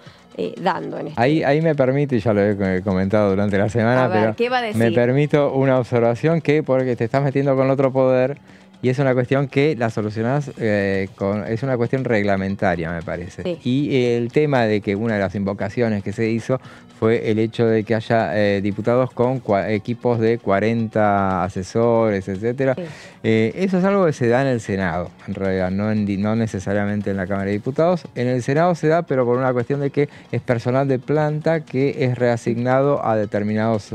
dando en ahí me permite, y ya lo he comentado durante la semana, pero ¿qué va a decir? Me permito una observación porque te estás metiendo con otro poder y es una cuestión que la solucionás, es una cuestión reglamentaria, me parece. Sí. Y el tema de que una de las invocaciones que se hizo fue el hecho de que haya diputados con equipos de 40 asesores, etcétera. Sí. Eso es algo que se da en el Senado, en realidad, no necesariamente en la Cámara de Diputados. En el Senado se da, pero por una cuestión de que es personal de planta que es reasignado a determinados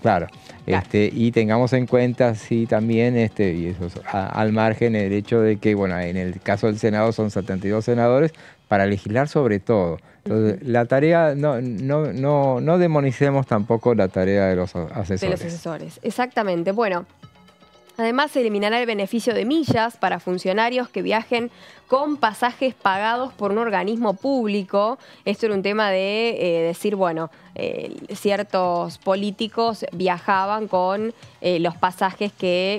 claro. Y tengamos en cuenta, sí, también, y eso al margen, el hecho de que, en el caso del Senado son 72 senadores para legislar sobre todo. Entonces, la tarea, no demonicemos tampoco la tarea de los asesores. De los asesores, exactamente. Bueno, Además, se eliminará el beneficio de millas para funcionarios que viajen con pasajes pagados por un organismo público. Esto era un tema de decir, bueno, ciertos políticos viajaban con los pasajes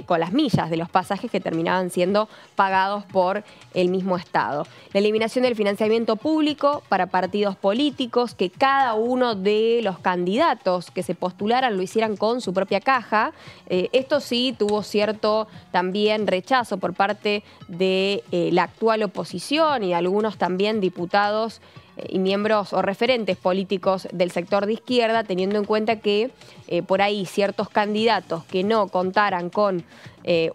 con las millas de los pasajes que terminaban siendo pagados por el mismo Estado. La eliminación del financiamiento público para partidos políticos, que cada uno de los candidatos que se postularan lo hicieran con su propia caja. Esto sí tuvo cierto también rechazo por parte de la actual oposición y de algunos también diputados y miembros o referentes políticos del sector de izquierda, teniendo en cuenta que por ahí ciertos candidatos que no contaran con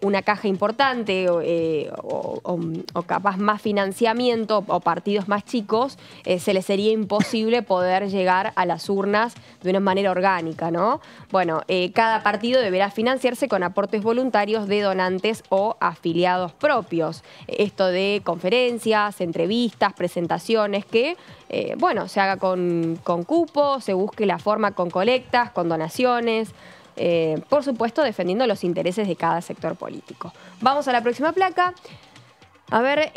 una caja importante o capaz más financiamiento o partidos más chicos, se les sería imposible poder llegar a las urnas de una manera orgánica, ¿no? Bueno, cada partido deberá financiarse con aportes voluntarios de donantes o afiliados propios. Esto de conferencias, entrevistas, presentaciones que bueno, se haga con cupo, se busque la forma con colectas, con donaciones, por supuesto defendiendo los intereses de cada sector político. Vamos a la próxima placa. A ver,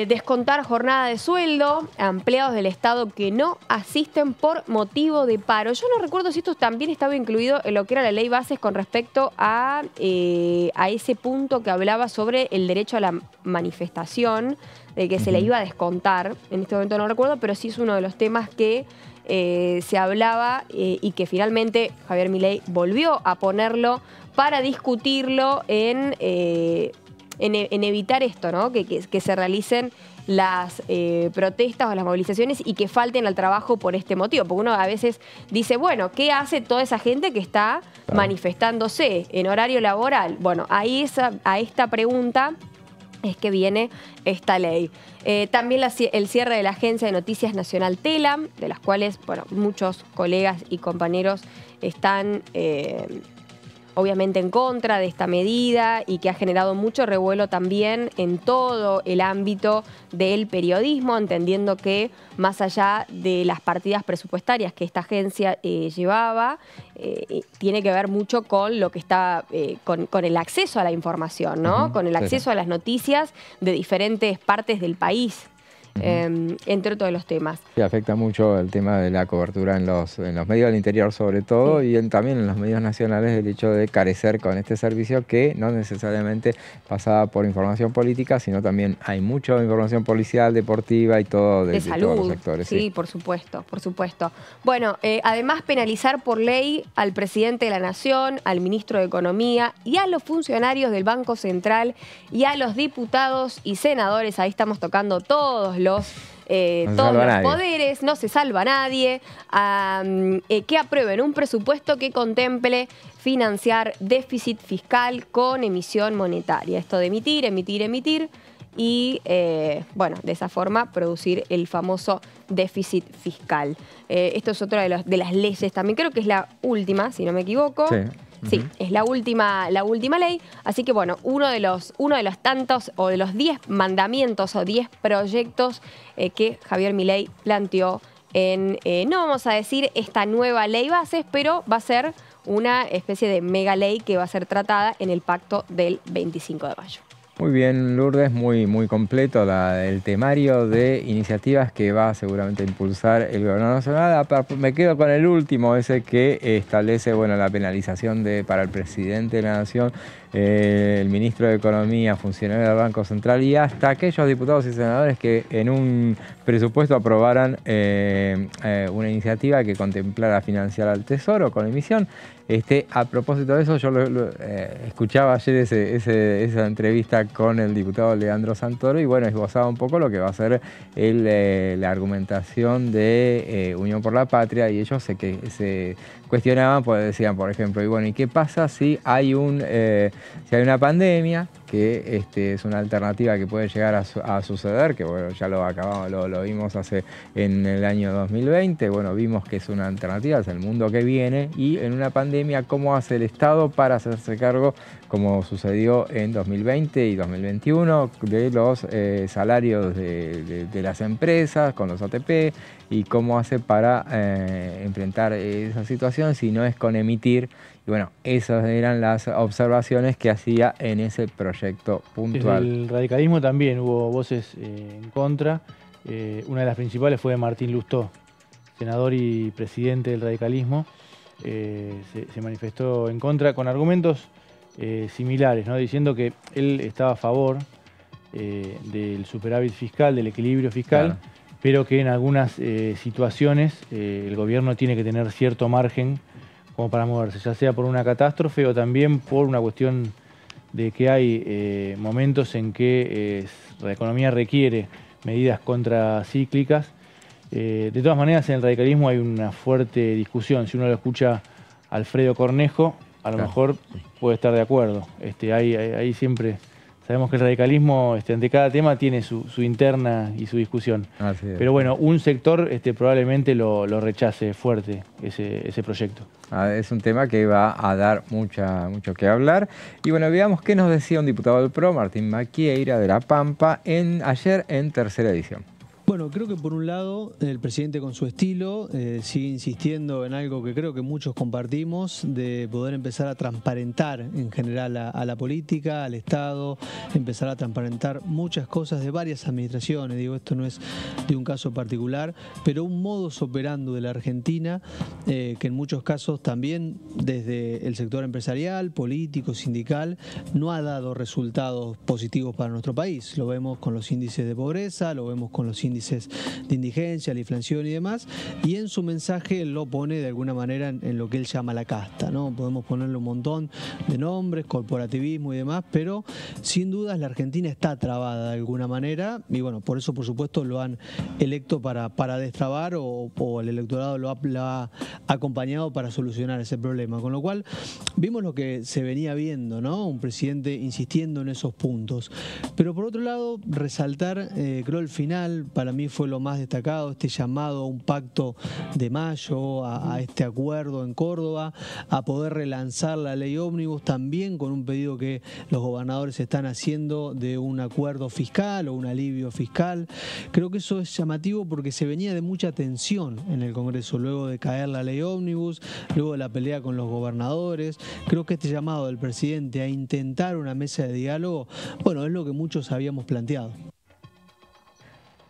descontar jornada de sueldo a empleados del Estado que no asisten por motivo de paro. Yo no recuerdo si esto también estaba incluido en lo que era la ley bases con respecto a ese punto que hablaba sobre el derecho a la manifestación, de que se le iba a descontar. En este momento no recuerdo, pero sí es uno de los temas que se hablaba y que finalmente Javier Milei volvió a ponerlo para discutirlo en evitar esto, ¿no? Que se realicen las protestas o las movilizaciones y que falten al trabajo por este motivo. Porque uno a veces dice, bueno, ¿qué hace toda esa gente que está manifestándose en horario laboral? Bueno, ahí a esta pregunta es que viene esta ley. También el cierre de la Agencia de Noticias Nacional Telam, de las cuales, bueno, muchos colegas y compañeros están obviamente en contra de esta medida y que ha generado mucho revuelo también en todo el ámbito del periodismo, entendiendo que más allá de las partidas presupuestarias que esta agencia llevaba, tiene que ver mucho con lo que está, con el acceso a la información, ¿no? Con el acceso a las noticias de diferentes partes del país. Entre otros los temas. Sí, afecta mucho el tema de la cobertura en los medios del interior sobre todo, y también en los medios nacionales, el hecho de carecer con este servicio que no necesariamente pasaba por información política, sino también hay mucha información policial, deportiva y todo de salud, todos los sectores. Sí, por supuesto, por supuesto. Bueno, además penalizar por ley al presidente de la Nación, al ministro de Economía y a los funcionarios del Banco Central y a los diputados y senadores. Ahí estamos tocando todos los poderes, no se salva a nadie, que aprueben un presupuesto que contemple financiar déficit fiscal con emisión monetaria. Esto de emitir y, bueno, de esa forma producir el famoso déficit fiscal. Esto es otra de las leyes también, creo que es la última, si no me equivoco. Sí, es la última ley. Así que bueno, uno de los tantos o de los 10 mandamientos o 10 proyectos que Javier Milei planteó en, no vamos a decir esta nueva ley bases, pero va a ser una especie de mega ley que va a ser tratada en el pacto del 25 de mayo. Muy bien, Lourdes, muy completo el temario de iniciativas que va seguramente a impulsar el Gobierno Nacional. Me quedo con el último, ese que establece, bueno, la penalización para el presidente de la Nación, el ministro de Economía, funcionario del Banco Central y hasta aquellos diputados y senadores que en un presupuesto aprobaran una iniciativa que contemplara financiar al Tesoro con emisión. A propósito de eso, yo escuchaba ayer esa entrevista con el diputado Leandro Santoro y bueno, esbozaba un poco lo que va a ser la argumentación de Unión por la Patria, y ellos se cuestionaban, pues decían, por ejemplo, y bueno, ¿y qué pasa si hay una pandemia? Que es una alternativa que puede llegar a suceder, que bueno, ya lo vimos en el año 2020, bueno, vimos que es una alternativa, es el mundo que viene, y en una pandemia, ¿cómo hace el Estado para hacerse cargo, como sucedió en 2020 y 2021, de los salarios de las empresas con los ATP, y cómo hace para enfrentar esa situación si no es con emitir Y bueno, esas eran las observaciones que hacía en ese proyecto puntual. Desde el radicalismo también hubo voces en contra. Una de las principales fue de Martín Lustó, senador y presidente del radicalismo. Se manifestó en contra con argumentos similares, ¿no? Diciendo que él estaba a favor del superávit fiscal, del equilibrio fiscal, claro, pero que en algunas situaciones el gobierno tiene que tener cierto margen como para moverse, ya sea por una catástrofe o también por una cuestión de que hay momentos en que la economía requiere medidas contracíclicas. De todas maneras, en el radicalismo hay una fuerte discusión. Si uno lo escucha a Alfredo Cornejo, a lo mejor puede estar de acuerdo. Ahí siempre sabemos que el radicalismo ante cada tema tiene su interna y su discusión. Pero bueno, un sector probablemente lo rechace fuerte ese proyecto. Es un tema que va a dar mucho que hablar. Y bueno, veamos qué nos decía un diputado del PRO, Martín Maquieira, de La Pampa, ayer en tercera edición. Bueno, creo que por un lado el presidente con su estilo sigue insistiendo en algo que creo que muchos compartimos, de poder empezar a transparentar en general a la política, al Estado, empezar a transparentar muchas cosas de varias administraciones. Digo, esto no es de un caso particular, pero un modus operandi de la Argentina que en muchos casos también desde el sector empresarial, político, sindical, no ha dado resultados positivos para nuestro país. Lo vemos con los índices de pobreza, lo vemos con los índices de indigencia, la inflación y demás, y en su mensaje lo pone de alguna manera en lo que él llama la casta, ¿no? Podemos ponerle un montón de nombres, corporativismo y demás, pero sin dudas la Argentina está trabada de alguna manera, y bueno, por eso por supuesto lo han electo para destrabar o el electorado lo ha acompañado para solucionar ese problema, con lo cual vimos lo que se venía viendo, ¿no? Un presidente insistiendo en esos puntos, pero por otro lado resaltar, creo el final para mí fue lo más destacado, este llamado a un pacto de mayo, a este acuerdo en Córdoba, a poder relanzar la ley ómnibus, también con un pedido que los gobernadores están haciendo de un acuerdo fiscal o un alivio fiscal. Creo que eso es llamativo porque se venía de mucha tensión en el Congreso, luego de caer la ley ómnibus, luego de la pelea con los gobernadores. Creo que este llamado del presidente a intentar una mesa de diálogo, bueno, es lo que muchos habíamos planteado.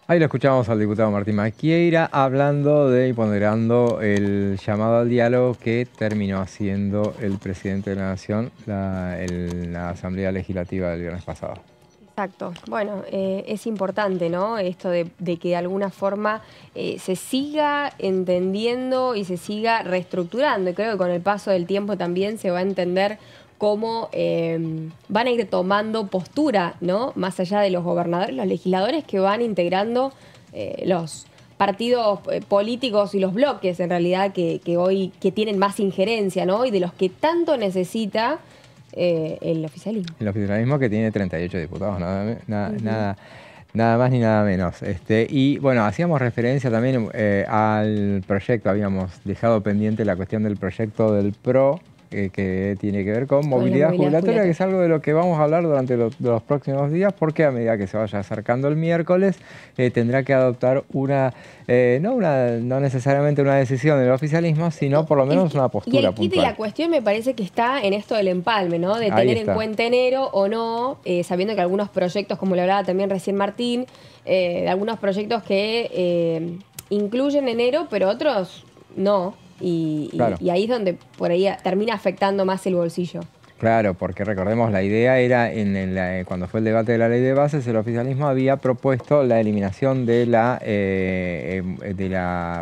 Ahí lo escuchamos al diputado Martín Maquieira hablando y ponderando el llamado al diálogo que terminó haciendo el presidente de la Nación en la Asamblea Legislativa del viernes pasado. Exacto. Bueno, es importante, ¿no? Esto de que de alguna forma se siga entendiendo y se siga reestructurando. Y creo que con el paso del tiempo también se va a entender cómo van a ir tomando postura, ¿no? Más allá de los gobernadores, los legisladores que van integrando los partidos políticos y los bloques, en realidad, que hoy tienen más injerencia, ¿no? Y de los que tanto necesita el oficialismo. El oficialismo que tiene 38 diputados, nada más ni nada menos. Y bueno, hacíamos referencia también al proyecto, habíamos dejado pendiente la cuestión del proyecto del PRO, que tiene que ver con movilidad jubilatoria, que es algo de lo que vamos a hablar durante los próximos días, porque a medida que se vaya acercando el miércoles, tendrá que adoptar no necesariamente una decisión del oficialismo, sino por lo menos una postura puntual. Y el kit de la cuestión me parece que está en esto del empalme, ¿no? De tener en cuenta enero o no, sabiendo que algunos proyectos, como le hablaba también recién Martín, de algunos proyectos que incluyen enero, pero otros no. Claro. Y ahí es donde por ahí termina afectando más el bolsillo. Claro, porque recordemos, la idea era, cuando fue el debate de la ley de bases, el oficialismo había propuesto la eliminación de la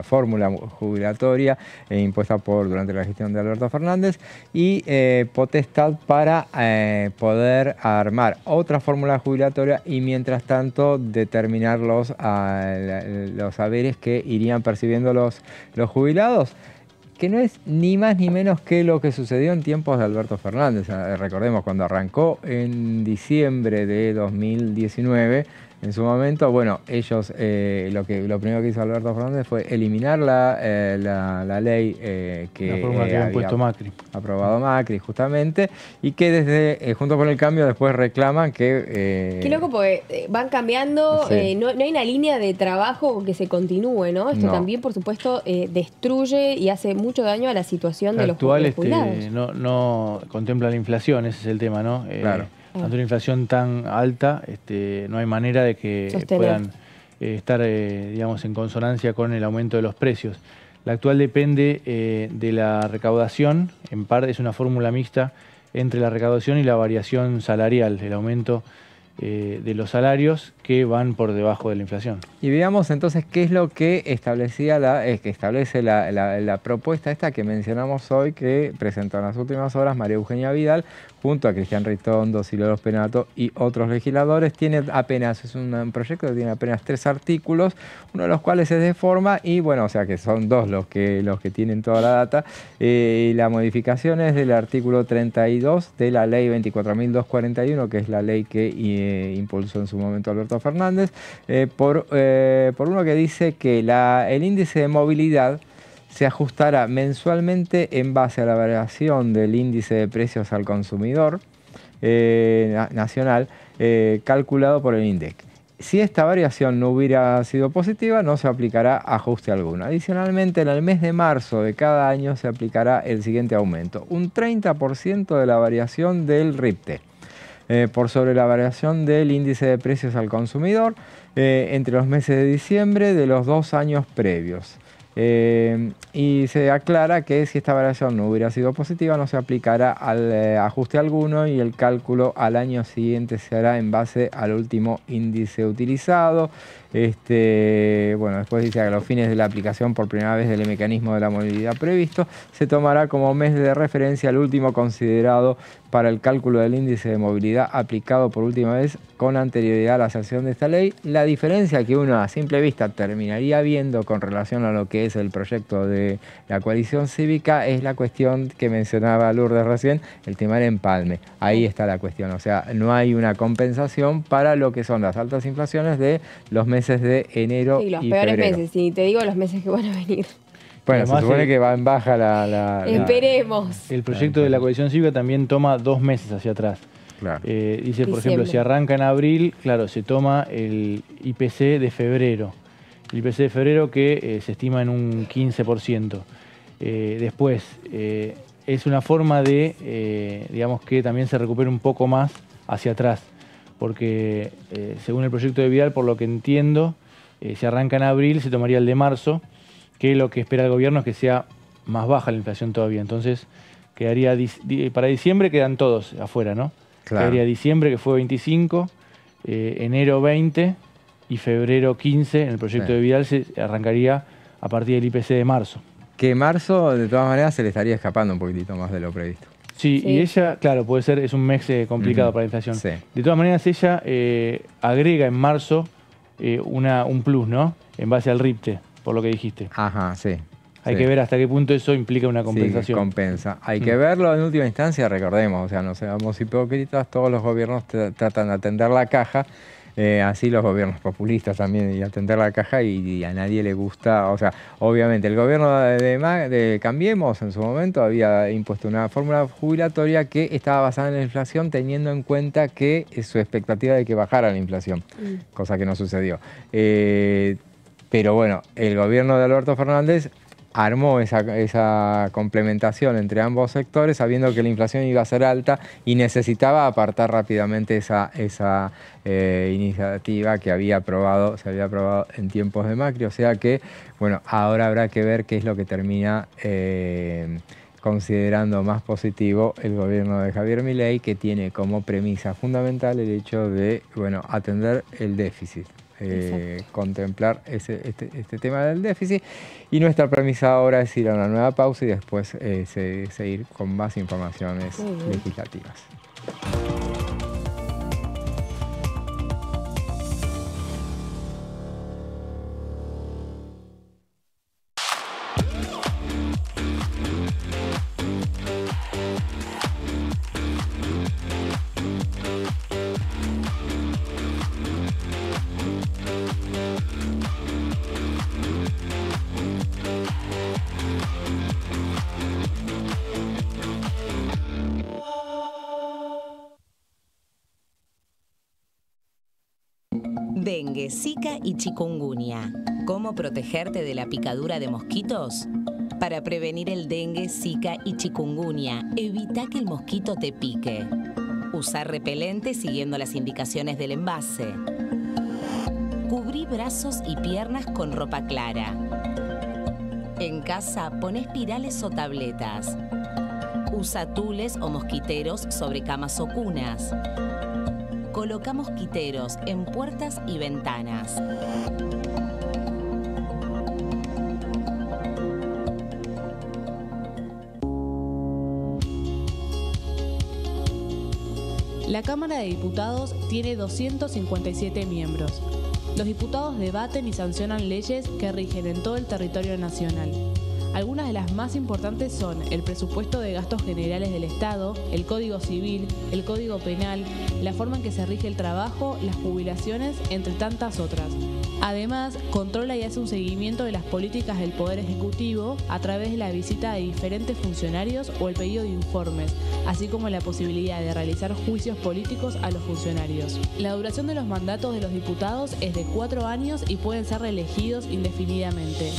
fórmula jubilatoria impuesta durante la gestión de Alberto Fernández y potestad para poder armar otra fórmula jubilatoria y mientras tanto determinar los haberes que irían percibiendo los jubilados, que no es ni más ni menos que lo que sucedió en tiempos de Alberto Fernández. Recordemos, cuando arrancó en diciembre de 2019, en su momento. Bueno, ellos lo primero que hizo Alberto Fernández fue eliminar la ley que la fórmula que había puesto Macri. Aprobado Macri, justamente, y que desde Juntos por el Cambio después reclaman que... Qué loco, porque van cambiando, sí. No hay una línea de trabajo que se continúe, ¿no? Esto también, por supuesto, destruye y hace mucho daño a la situación de los jubilados. No contempla la inflación, ese es el tema, ¿no? Claro. Ante una inflación tan alta, no hay manera de que puedan estar, digamos, en consonancia con el aumento de los precios. La actual depende de la recaudación, en parte es una fórmula mixta entre la recaudación y la variación salarial, el aumento de los salarios que van por debajo de la inflación. Y veamos entonces qué es lo que establece la propuesta esta que mencionamos hoy, que presentó en las últimas horas María Eugenia Vidal junto a Cristian Ritondo, Silvio Penato y otros legisladores. Es un proyecto que tiene apenas 3 artículos, uno de los cuales es de forma y bueno, o sea que son 2 los que tienen toda la data. La modificación es del artículo 32 de la ley 24.241, que es la ley que impulsó en su momento Alberto Fernández, por uno que dice que el índice de movilidad se ajustará mensualmente en base a la variación del índice de precios al consumidor nacional calculado por el INDEC. Si esta variación no hubiera sido positiva, no se aplicará ajuste alguno. Adicionalmente, en el mes de marzo de cada año se aplicará el siguiente aumento: un 30% de la variación del RIPTE. Por sobre la variación del índice de precios al consumidor entre los meses de diciembre de los 2 años previos. Y se aclara que si esta variación no hubiera sido positiva, no se aplicará al ajuste alguno y el cálculo al año siguiente se hará en base al último índice utilizado. Bueno, después dice que a los fines de la aplicación por primera vez del mecanismo de la movilidad previsto, se tomará como mes de referencia el último considerado para el cálculo del índice de movilidad aplicado por última vez con anterioridad a la sanción de esta ley. La diferencia que uno a simple vista terminaría viendo con relación a lo que es el proyecto de la coalición cívica es la cuestión que mencionaba Lourdes recién, el tema del empalme. Ahí está la cuestión, o sea, no hay una compensación para lo que son las altas inflaciones de los meses de enero y los peores febrero. meses, y te digo los meses que van a venir. Bueno, se supone que va en baja la... Esperemos. El proyecto de la coalición cívica también toma 2 meses hacia atrás. Claro. Dice, por ejemplo, si arranca en abril, claro, se toma el IPC de febrero. El IPC de febrero que se estima en un 15%. Después, es una forma de, digamos, que también se recupere un poco más hacia atrás. Porque según el proyecto de Vidal, por lo que entiendo, si arranca en abril, se tomaría el de marzo, que lo que espera el gobierno es que sea más baja la inflación todavía. Entonces, quedaría para diciembre quedan todos afuera, ¿no? Claro. Quedaría diciembre, que fue 25, enero 20 y febrero 15. En el proyecto de Vidal se arrancaría a partir del IPC de marzo. Que marzo, de todas maneras, se le estaría escapando un poquitito más de lo previsto. Sí, y ella, claro, puede ser, es un mes complicado para la inflación. Sí. De todas maneras, ella agrega en marzo un plus, ¿no? En base al RIPTE, por lo que dijiste. Ajá, sí. Hay que ver hasta qué punto eso implica una compensación. Sí, compensa. Hay que verlo en última instancia, recordemos, o sea, no seamos hipócritas, todos los gobiernos tratan de atender la caja, así los gobiernos populistas también, y atender la caja y a nadie le gusta, o sea, obviamente el gobierno de Cambiemos en su momento había impuesto una fórmula jubilatoria que estaba basada en la inflación teniendo en cuenta que su expectativa de que bajara la inflación, cosa que no sucedió. Pero bueno, el gobierno de Alberto Fernández armó esa complementación entre ambos sectores sabiendo que la inflación iba a ser alta y necesitaba apartar rápidamente esa iniciativa que se había aprobado en tiempos de Macri. O sea que, bueno, ahora habrá que ver qué es lo que termina considerando más positivo el gobierno de Javier Milei, que tiene como premisa fundamental el hecho de, bueno, atender el déficit. Contemplar este tema del déficit, y nuestra premisa ahora es ir a una nueva pausa y después seguir con más informaciones legislativas. Dengue, Zika y chikungunya. ¿Cómo protegerte de la picadura de mosquitos? Para prevenir el dengue, Zika y chikungunya, evita que el mosquito te pique. Usar repelente siguiendo las indicaciones del envase. Cubrí brazos y piernas con ropa clara. En casa, pon espirales o tabletas. Usa tules o mosquiteros sobre camas o cunas. Coloca mosquiteros en puertas y ventanas. La Cámara de Diputados tiene 257 miembros. Los diputados debaten y sancionan leyes que rigen en todo el territorio nacional. Algunas de las más importantes son el presupuesto de gastos generales del Estado, el Código Civil, el Código Penal, la forma en que se rige el trabajo, las jubilaciones, entre tantas otras. Además, controla y hace un seguimiento de las políticas del Poder Ejecutivo a través de la visita de diferentes funcionarios o el pedido de informes, así como la posibilidad de realizar juicios políticos a los funcionarios. La duración de los mandatos de los diputados es de 4 años y pueden ser reelegidos indefinidamente.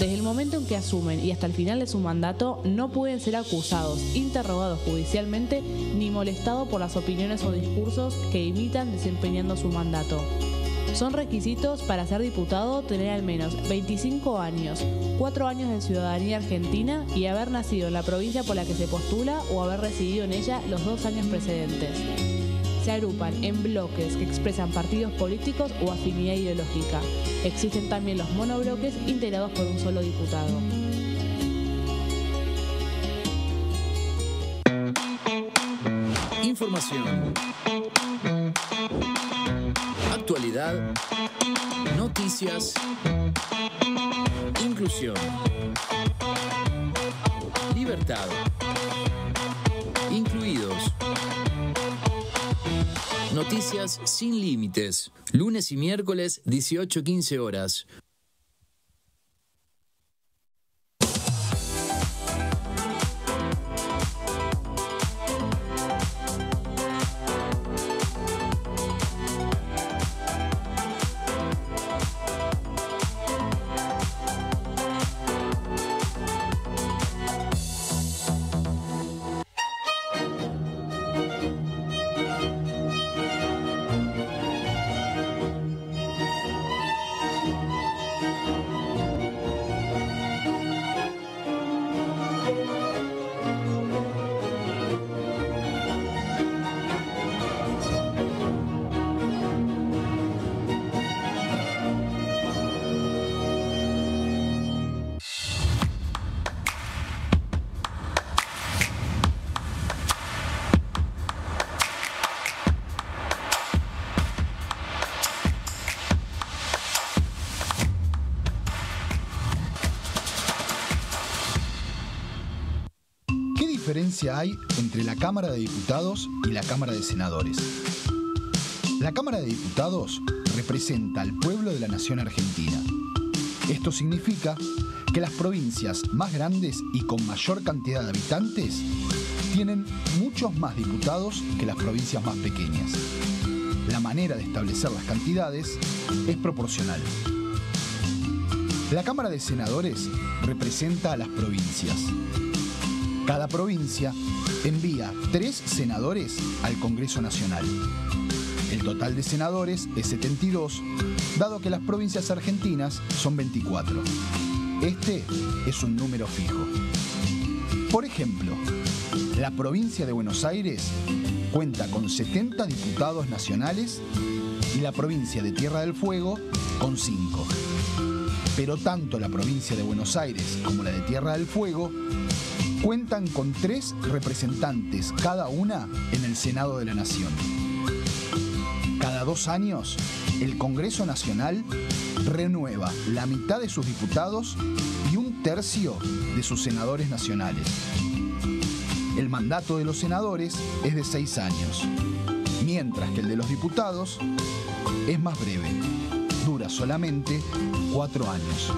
Desde el momento en que asumen y hasta el final de su mandato, no pueden ser acusados, interrogados judicialmente ni molestados por las opiniones o discursos que imitan desempeñando su mandato. Son requisitos para ser diputado tener al menos 25 años, 4 años de ciudadanía argentina y haber nacido en la provincia por la que se postula o haber residido en ella los 2 años precedentes. Se agrupan en bloques que expresan partidos políticos o afinidad ideológica. Existen también los monobloques integrados por un solo diputado. Información. Actualidad. Noticias. Inclusión. Libertad. Incluidos. Noticias sin límites. Lunes y miércoles, 18-15 horas. ¿Qué diferencia hay entre la Cámara de Diputados y la Cámara de Senadores? La Cámara de Diputados representa al pueblo de la nación argentina. Esto significa que las provincias más grandes y con mayor cantidad de habitantes tienen muchos más diputados que las provincias más pequeñas. La manera de establecer las cantidades es proporcional. La Cámara de Senadores representa a las provincias. Cada provincia envía 3 senadores al Congreso Nacional. El total de senadores es 72, dado que las provincias argentinas son 24. Este es un número fijo. Por ejemplo, la provincia de Buenos Aires cuenta con 70 diputados nacionales y la provincia de Tierra del Fuego con 5. Pero tanto la provincia de Buenos Aires como la de Tierra del Fuego cuentan con 3 representantes cada una en el Senado de la Nación. Cada 2 años, el Congreso Nacional renueva la mitad de sus diputados y 1/3 de sus senadores nacionales. El mandato de los senadores es de 6 años, mientras que el de los diputados es más breve, dura solamente 4 años.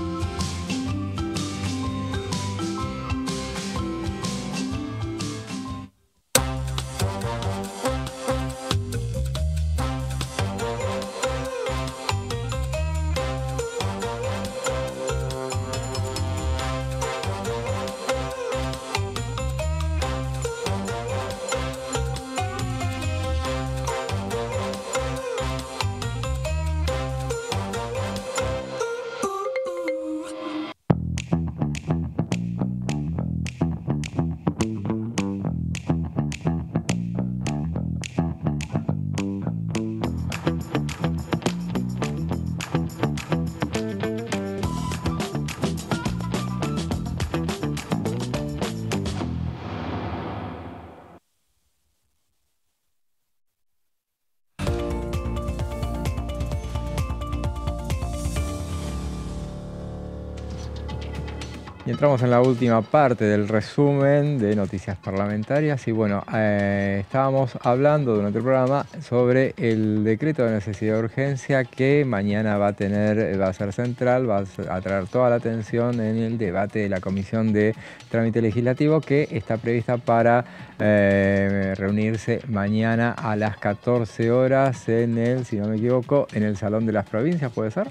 Y entramos en la última parte del resumen de noticias parlamentarias y bueno, estábamos hablando durante el programa sobre el decreto de necesidad de urgencia que mañana va a ser central, va a traer toda la atención en el debate de la Comisión de Trámite Legislativo que está prevista para reunirse mañana a las 14 horas en el, si no me equivoco, en el Salón de las Provincias, ¿puede ser?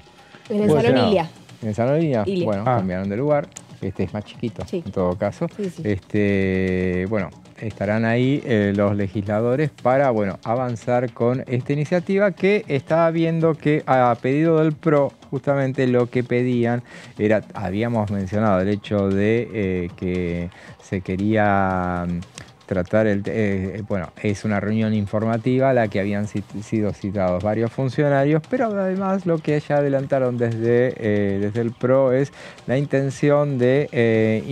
En el Salón Ilia. ¿En el Salón Ilia? Ilia. Bueno, cambiaron de lugar. Este es más chiquito, sí. En todo caso. Sí. Bueno, estarán ahí los legisladores para, avanzar con esta iniciativa que estaba viendo que a pedido del PRO, justamente lo que pedían era, habíamos mencionado el hecho de que se quería tratar es una reunión informativa a la que habían sido citados varios funcionarios, pero además lo que ya adelantaron desde el PRO es la intención de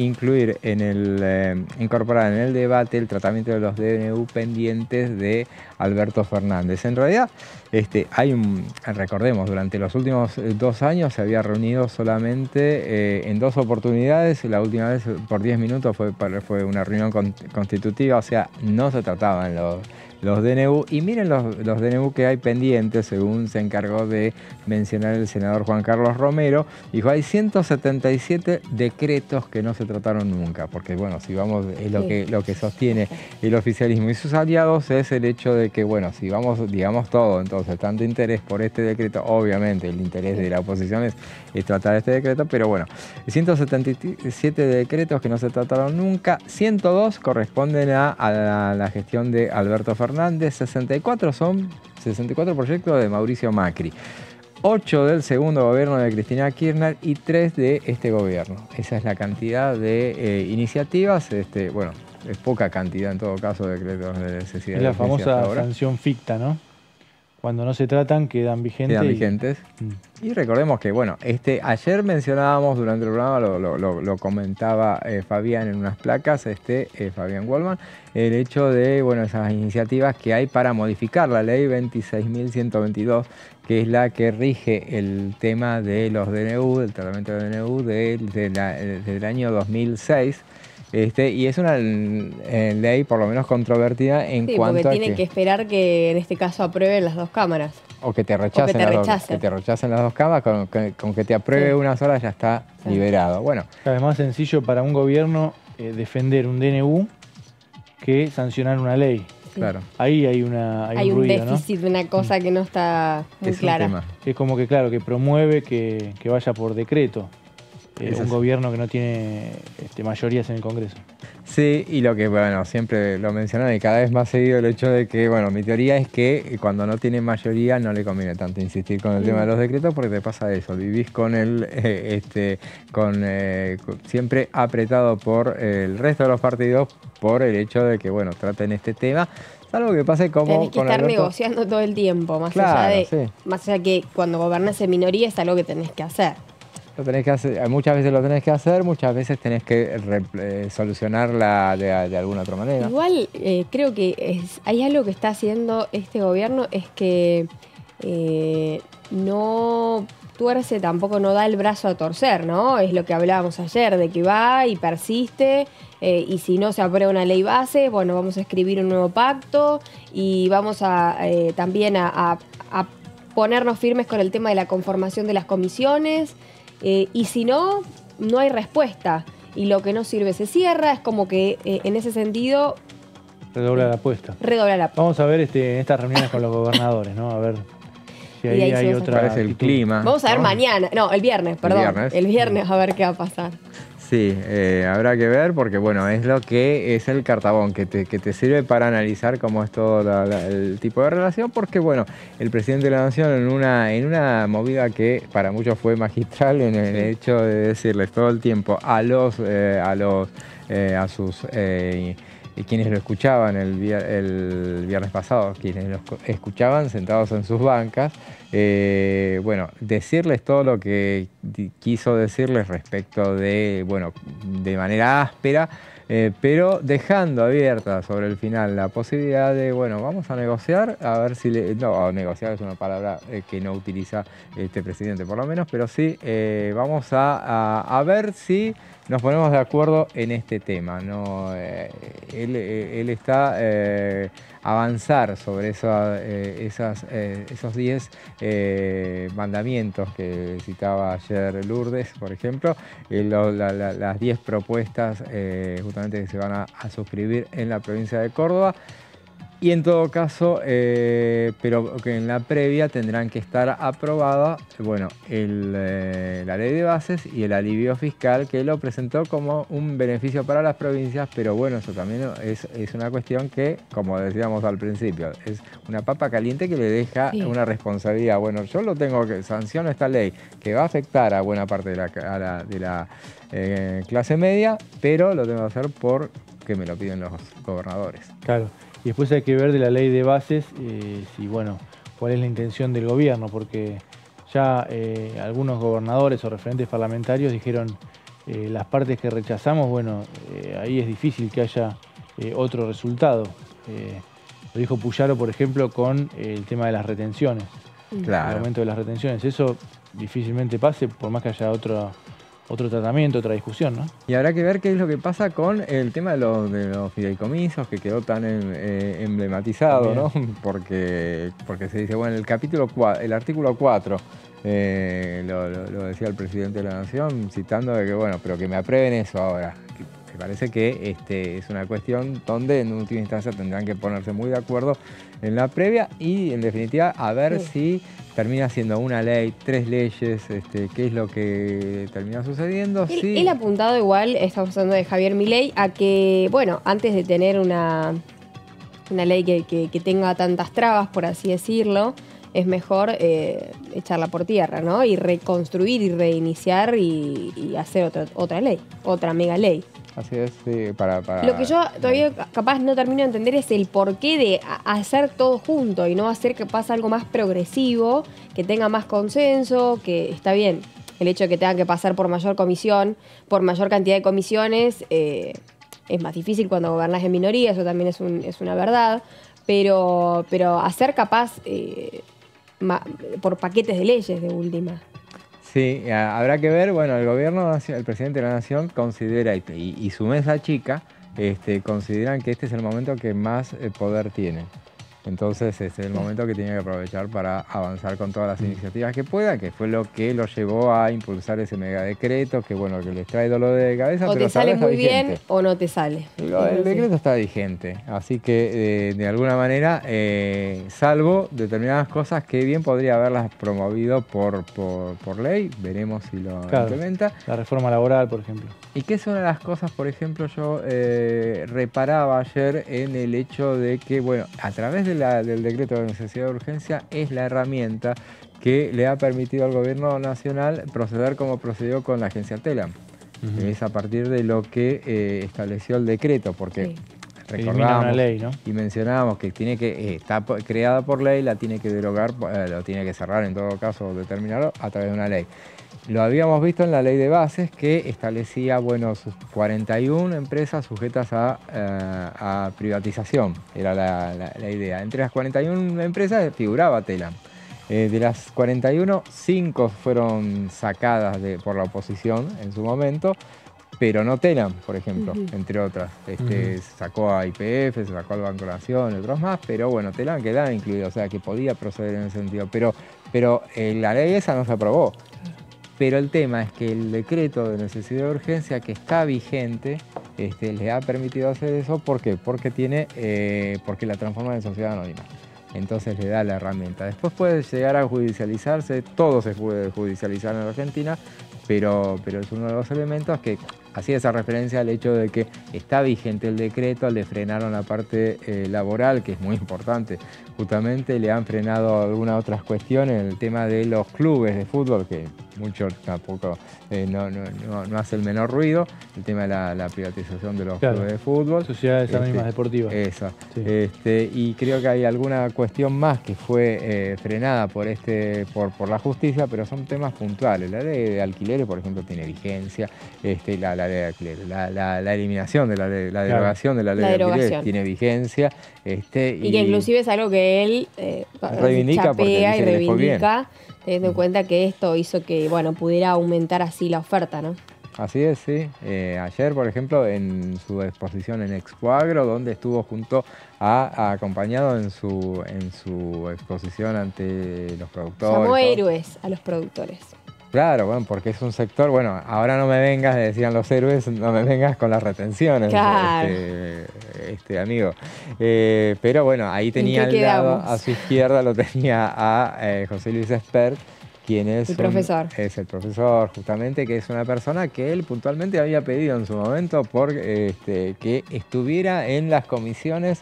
incorporar en el debate el tratamiento de los DNU pendientes de Alberto Fernández. En realidad, recordemos, durante los últimos 2 años se había reunido solamente en 2 oportunidades, la última vez por 10 minutos fue una reunión constitutiva, o sea, no se trataban los DNU. Y miren los DNU que hay pendientes, según se encargó de mencionar el senador Juan Carlos Romero. Dijo, hay 177 decretos que no se trataron nunca, porque si vamos, es lo que sostiene el oficialismo y sus aliados, es el hecho de que, si vamos, digamos todo, entonces, tanto interés por este decreto, obviamente el interés de la oposición es tratar este decreto, pero 177 decretos que no se trataron nunca, 102 corresponden a la gestión de Alberto Fernández, 64 proyectos de Mauricio Macri, 8 del segundo gobierno de Cristina Kirchner y 3 de este gobierno. Esa es la cantidad de iniciativas. Es poca cantidad en todo caso de decretos de necesidad. Es la famosa sanción ficta, ¿no? Cuando no se tratan, quedan vigentes. Y recordemos que, ayer mencionábamos durante el programa, lo comentaba Fabián en unas placas, Fabián Wallman, el hecho de, esas iniciativas que hay para modificar la ley 26.122, que es la que rige el tema de los DNU, del tratamiento de DNU del año 2006. Y es una ley por lo menos controvertida en cuanto a porque tienen que esperar que en este caso aprueben las 2 cámaras. O que te rechacen, las 2 cámaras, con que te apruebe una sola ya está liberado. Es más sencillo para un gobierno defender un DNU que sancionar una ley. Claro. Ahí hay un ruido, déficit, ¿no? Una cosa que no está muy clara. Es como que, que promueve que vaya por decreto. Un gobierno que no tiene mayorías en el Congreso. Sí, y lo que, siempre lo mencionan y cada vez más seguido el hecho de que, mi teoría es que cuando no tiene mayoría no le conviene tanto insistir con el tema de los decretos porque te pasa eso, vivís con siempre apretado por el resto de los partidos por el hecho de que, traten este tema. Salvo que pase como tenés que estar negociando todo el tiempo, más allá que cuando gobernás en minoría es algo que tenés que hacer. Lo tenés que hacer, muchas veces lo tenés que hacer, muchas veces tenés que solucionarla de alguna otra manera. Igual creo que hay algo que está haciendo este gobierno, es que no tuerce, tampoco no da el brazo a torcer, ¿no? Es lo que hablábamos ayer, de que va y persiste, y si no se aprueba una ley base, vamos a escribir un nuevo pacto y vamos a también a ponernos firmes con el tema de la conformación de las comisiones. Y si no hay respuesta y lo que no sirve se cierra, es como que en ese sentido redobla la apuesta. Vamos a ver en estas reuniones con los gobernadores, ¿no? A ver si ahí hay otra. Parece el clima. Vamos a ver mañana, el viernes, perdón. El viernes a ver qué va a pasar. Sí, habrá que ver porque es lo que es el cartabón que te sirve para analizar cómo es todo el tipo de relación, porque el presidente de la Nación en una movida que para muchos fue magistral en el hecho de decirles todo el tiempo a sus quienes lo escuchaban el viernes pasado, quienes lo escuchaban sentados en sus bancas, decirles todo lo que quiso decirles respecto de manera áspera, pero dejando abierta sobre el final la posibilidad de, bueno, vamos a negociar, a ver si... no, negociar es una palabra que no utiliza este presidente por lo menos, pero sí vamos a ver si nos ponemos de acuerdo en este tema, ¿no? Él está avanzar sobre esos 10 mandamientos que citaba ayer Lourdes, por ejemplo, las 10 propuestas justamente que se van a suscribir en la provincia de Córdoba. Y en todo caso, pero que en la previa tendrán que estar aprobadas, bueno, la ley de bases y el alivio fiscal, que lo presentó como un beneficio para las provincias, pero bueno, eso también es una cuestión que, como decíamos al principio, es una papa caliente que le deja una responsabilidad. Bueno, yo lo tengo que sancionar esta ley, que va a afectar a buena parte de la clase media, pero lo tengo que hacer porque me lo piden los gobernadores. Claro. Y después hay que ver de la ley de bases, si, bueno, cuál es la intención del gobierno, porque ya algunos gobernadores o referentes parlamentarios dijeron las partes que rechazamos, bueno, ahí es difícil que haya otro resultado. Lo dijo Puyaro, por ejemplo, con el tema de las retenciones, claro. El aumento de las retenciones. Eso difícilmente pase, por más que haya otro tratamiento, otra discusión, ¿no? Y habrá que ver qué es lo que pasa con el tema de los fideicomisos, que quedó tan emblematizado, ¿no? Porque se dice, bueno, el artículo 4, lo decía el presidente de la Nación, citando de que, bueno, pero que me aprueben eso ahora. Me parece que es una cuestión donde en última instancia tendrán que ponerse muy de acuerdo en la previa y en definitiva a ver si termina siendo una ley, 3 leyes, qué es lo que termina sucediendo. Él ha apuntado igual, estamos hablando de Javier Milei, a que, bueno, antes de tener una ley que tenga tantas trabas, por así decirlo, es mejor echarla por tierra, ¿no? Y reconstruir y reiniciar y hacer otra ley, otra mega ley. Así es, sí, Lo que yo todavía capaz no termino de entender es el porqué de hacer todo junto y no hacer que pase algo más progresivo, que tenga más consenso, que está bien. El hecho de que tengan que pasar por mayor comisión, por mayor cantidad de comisiones, es más difícil cuando gobernás en minoría, eso también es una verdad. Pero hacer capaz por paquetes de leyes de última. Sí, habrá que ver, bueno, el presidente de la Nación considera, y su mesa chica, consideran que este es el momento que más poder tiene. Entonces este es el momento que tiene que aprovechar para avanzar con todas las iniciativas que pueda, que fue lo que lo llevó a impulsar ese megadecreto, que bueno, que les trae dolor de cabeza. O pero te sale muy vigente. bien o no te sale. El decreto está vigente, así que de alguna manera, salvo determinadas cosas que bien podría haberlas promovido por ley, veremos si lo implementa. La reforma laboral, por ejemplo. Y que es una de las cosas, por ejemplo, yo reparaba ayer en el hecho de que, bueno, a través del decreto de necesidad de urgencia es la herramienta que le ha permitido al gobierno nacional proceder como procedió con la agencia TELAM. Es a partir de lo que estableció el decreto, porque recordamos una ley, ¿no? Y mencionábamos que está creada por ley, la tiene que derogar, lo tiene que cerrar en todo caso, determinarlo a través de una ley. Lo habíamos visto en la ley de bases que establecía, bueno, sus 41 empresas sujetas a privatización, era la idea. Entre las 41 empresas figuraba TELAM. De las 41, 5 fueron sacadas por la oposición en su momento, pero no TELAM, por ejemplo, entre otras. Se sacó a YPF, se sacó al Banco Nación y otros más, pero bueno, TELAM quedaba incluido, o sea que podía proceder en ese sentido. Pero la ley esa no se aprobó. Pero el tema es que el decreto de necesidad de urgencia que está vigente le ha permitido hacer eso. ¿Por qué? Porque la transforma en sociedad anónima. Entonces le da la herramienta. Después puede llegar a judicializarse, todo se puede judicializar en Argentina, pero es uno de los elementos que hacía esa referencia al hecho de que está vigente el decreto, le frenaron la parte laboral, que es muy importante. Justamente le han frenado algunas otras cuestiones, el tema de los clubes de fútbol, que mucho tampoco no hace el menor ruido, el tema de la privatización de los clubes de fútbol. Sociedades anónimas deportivas. Eso. Sí. Y creo que hay alguna cuestión más que fue frenada por la justicia, pero son temas puntuales. La ley de alquileres, por ejemplo, tiene vigencia, la la eliminación de la derogación de la ley de alquileres tiene vigencia. Y que inclusive es algo que él reivindica, chapea y reivindica, teniendo en cuenta que esto hizo que pudiera aumentar así la oferta, ¿no? Así es, sí. Ayer, por ejemplo, en su exposición en Expoagro, donde estuvo acompañado en su exposición ante los productores. Llamó héroes a los productores. Claro, bueno, porque es un sector, ahora no me vengas, le decían los héroes, no me vengas con las retenciones, claro. Amigo. Pero bueno, ahí tenía al lado, a su izquierda, lo tenía a José Luis Espert, quien es el profesor. Es el profesor, justamente, que es una persona que él puntualmente había pedido en su momento que estuviera en las comisiones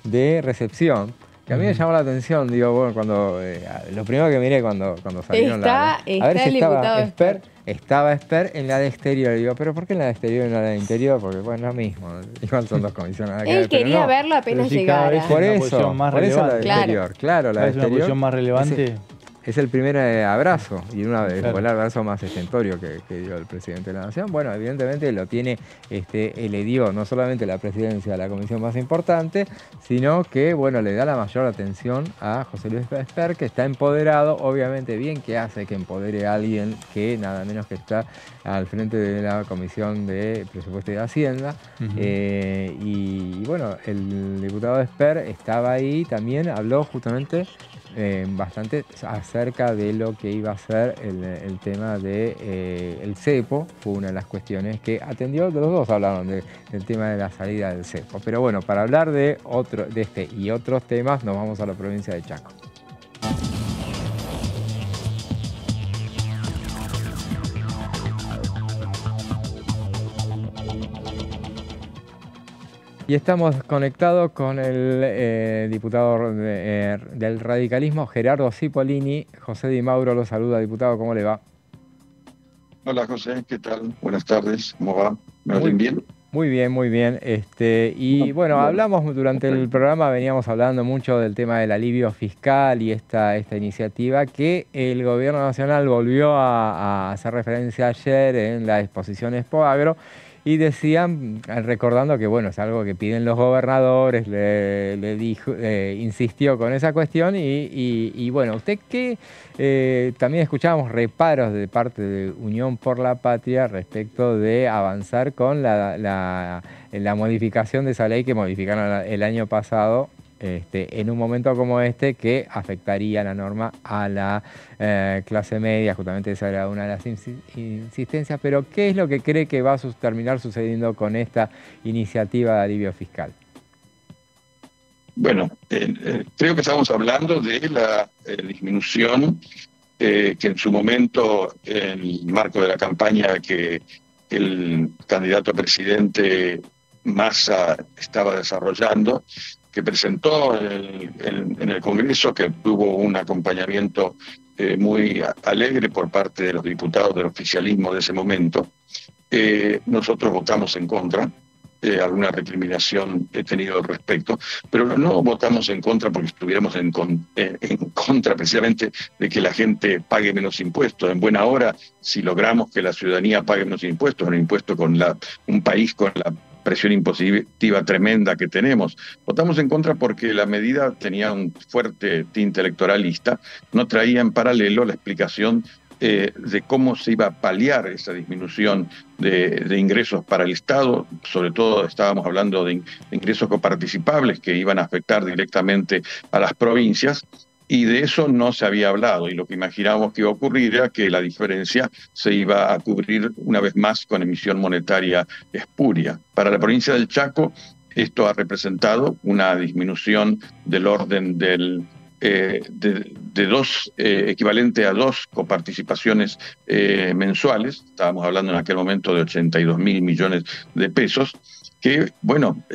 de recepción. Que a mí me llamó la atención, cuando lo primero que miré cuando salieron a ver si estaba Espert en la de exterior. Digo, ¿pero por qué en la de exterior y en la de interior? Porque es lo mismo. Igual son dos comisiones. Él quería verlo apenas llegara. Por eso la de exterior. Claro, la de exterior. Es una posición más relevante. Es el primer abrazo, y fue el abrazo más estentorio que dio el presidente de la Nación. Bueno, evidentemente lo tiene, le dio no solamente la presidencia de la comisión más importante, sino que, le da la mayor atención a José Luis Espert, que está empoderado, obviamente bien que hace que empodere a alguien que nada menos que está al frente de la Comisión de Presupuesto y de Hacienda. El diputado Espert estaba ahí, también habló justamente bastante acerca de lo que iba a ser el tema de el cepo. Fue una de las cuestiones que atendió. Los dos hablaron del tema de la salida del cepo. Pero bueno, para hablar de este y otros temas, nos vamos a la provincia de Chaco. Y estamos conectados con el diputado del radicalismo, Gerardo Cipollini. José Di Mauro lo saluda. Diputado, ¿cómo le va? Hola José, ¿qué tal? Buenas tardes, ¿cómo va? ¿Me oyen bien? Muy bien, muy bien. Hablamos durante el programa, veníamos hablando mucho del tema del alivio fiscal y esta iniciativa que el Gobierno Nacional volvió a hacer referencia ayer en la exposición Expoagro. Y decían, recordando que es algo que piden los gobernadores, le dijo, insistió con esa cuestión y usted que también escuchábamos reparos de parte de Unión por la Patria respecto de avanzar con la modificación de esa ley que modificaron el año pasado. En un momento como este que afectaría la norma a la clase media, justamente esa era una de las insistencias, pero ¿qué es lo que cree que va a terminar sucediendo con esta iniciativa de alivio fiscal? Bueno, creo que estamos hablando de la disminución que en su momento, en el marco de la campaña que el candidato a presidente Massa estaba desarrollando, que presentó en el Congreso, que tuvo un acompañamiento muy alegre por parte de los diputados del oficialismo de ese momento. Nosotros votamos en contra, alguna recriminación he tenido al respecto, pero no votamos en contra porque estuviéramos en contra precisamente de que la gente pague menos impuestos. En buena hora, si logramos que la ciudadanía pague menos impuestos, un país con la presión impositiva tremenda que tenemos. Votamos en contra porque la medida tenía un fuerte tinte electoralista, no traía en paralelo la explicación de cómo se iba a paliar esa disminución de ingresos para el Estado. Sobre todo estábamos hablando de ingresos coparticipables que iban a afectar directamente a las provincias, y de eso no se había hablado, y lo que imaginábamos que iba a ocurrir era que la diferencia se iba a cubrir una vez más con emisión monetaria espuria. Para la provincia del Chaco, esto ha representado una disminución del orden de dos, equivalente a 2 coparticipaciones mensuales. Estábamos hablando en aquel momento de 82.000 millones de pesos, que,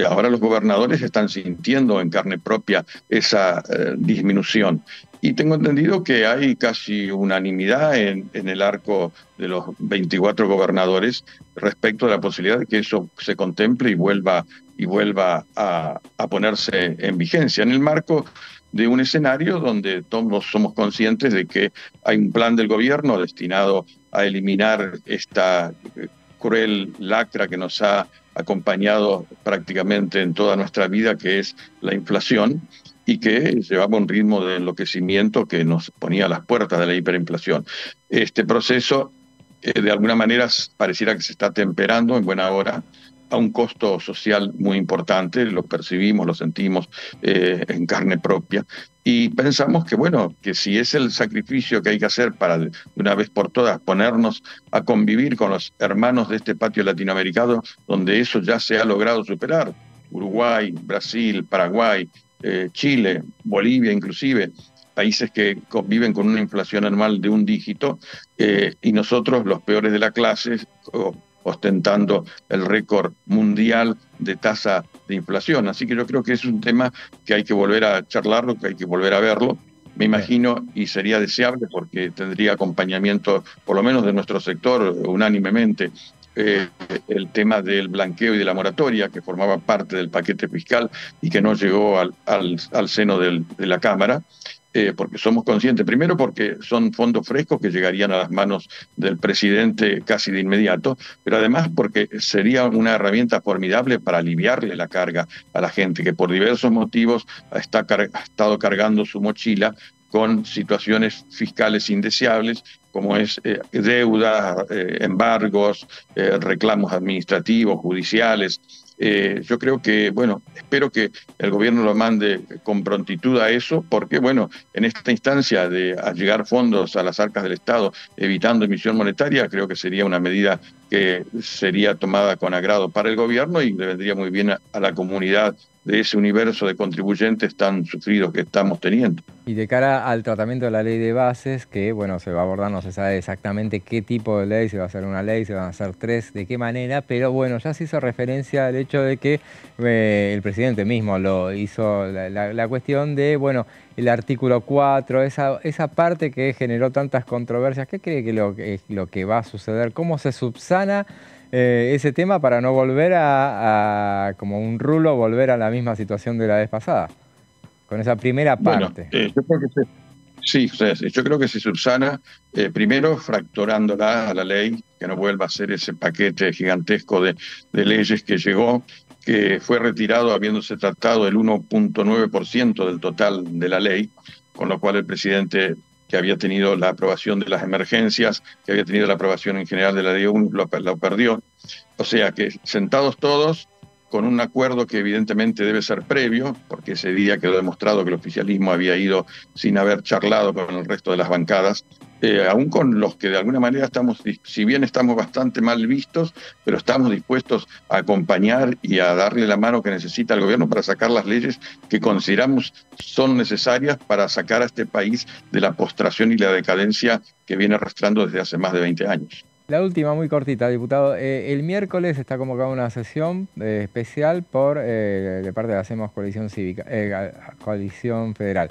ahora los gobernadores están sintiendo en carne propia esa disminución. Y tengo entendido que hay casi unanimidad en el arco de los 24 gobernadores respecto a la posibilidad de que eso se contemple y vuelva a ponerse en vigencia, en el marco de un escenario donde todos somos conscientes de que hay un plan del gobierno destinado a eliminar esta cruel lacra que nos ha acompañado prácticamente en toda nuestra vida, que es la inflación, y que llevaba un ritmo de enloquecimiento que nos ponía a las puertas de la hiperinflación. Este proceso, de alguna manera, pareciera que se está temperando en buena hora, a un costo social muy importante, lo percibimos, lo sentimos en carne propia, y pensamos que, bueno, que si es el sacrificio que hay que hacer para de una vez por todas ponernos a convivir con los hermanos de este patio latinoamericano, donde eso ya se ha logrado superar, Uruguay, Brasil, Paraguay, Chile, Bolivia inclusive, países que conviven con una inflación anual de un dígito, y nosotros, los peores de la clase, ostentando el récord mundial de tasa de inflación. Así que yo creo que es un tema que hay que volver a charlarlo, que hay que volver a verlo. Me imagino, y sería deseable porque tendría acompañamiento, por lo menos de nuestro sector, unánimemente, el tema del blanqueo y de la moratoria, que formaba parte del paquete fiscal y que no llegó al seno de la Cámara. Porque somos conscientes, primero porque son fondos frescos que llegarían a las manos del presidente casi de inmediato, pero además porque sería una herramienta formidable para aliviarle la carga a la gente que por diversos motivos ha estado cargando su mochila con situaciones fiscales indeseables, como es deuda, embargos, reclamos administrativos, judiciales. Yo creo que, bueno, espero que el gobierno lo mande con prontitud a eso, porque, bueno, en esta instancia de allegar fondos a las arcas del Estado, evitando emisión monetaria, creo que sería una medida que sería tomada con agrado para el gobierno y le vendría muy bien a la comunidad de ese universo de contribuyentes tan sufridos que estamos teniendo. Y de cara al tratamiento de la ley de bases, que bueno, se va a abordar, no se sabe exactamente qué tipo de ley, si va a ser una ley, si van a ser tres, de qué manera, pero bueno, ya se hizo referencia al hecho de que el presidente mismo lo hizo, la cuestión de, bueno, el artículo 4, esa parte que generó tantas controversias. ¿Qué cree que lo que va a suceder? ¿Cómo se subsana ese tema para no volver como un rulo, volver a la misma situación de la vez pasada? Con esa primera parte. Bueno, yo creo que sí, yo creo que se subsana primero fracturándola a la ley, que no vuelva a ser ese paquete gigantesco de leyes que llegó, que fue retirado habiéndose tratado el 1.9% del total de la ley, con lo cual el presidente, que había tenido la aprobación de las emergencias, que había tenido la aprobación en general de la ley 1, lo perdió. O sea que sentados todos, con un acuerdo que evidentemente debe ser previo, porque ese día quedó demostrado que el oficialismo había ido sin haber charlado con el resto de las bancadas, aún con los que de alguna manera estamos, si bien estamos bastante mal vistos, pero estamos dispuestos a acompañar y a darle la mano que necesita el gobierno para sacar las leyes que consideramos son necesarias para sacar a este país de la postración y la decadencia que viene arrastrando desde hace más de 20 años. La última, muy cortita, diputado. El miércoles está convocada una sesión especial de parte de la Hacemos Coalición Cívica, Coalición Federal.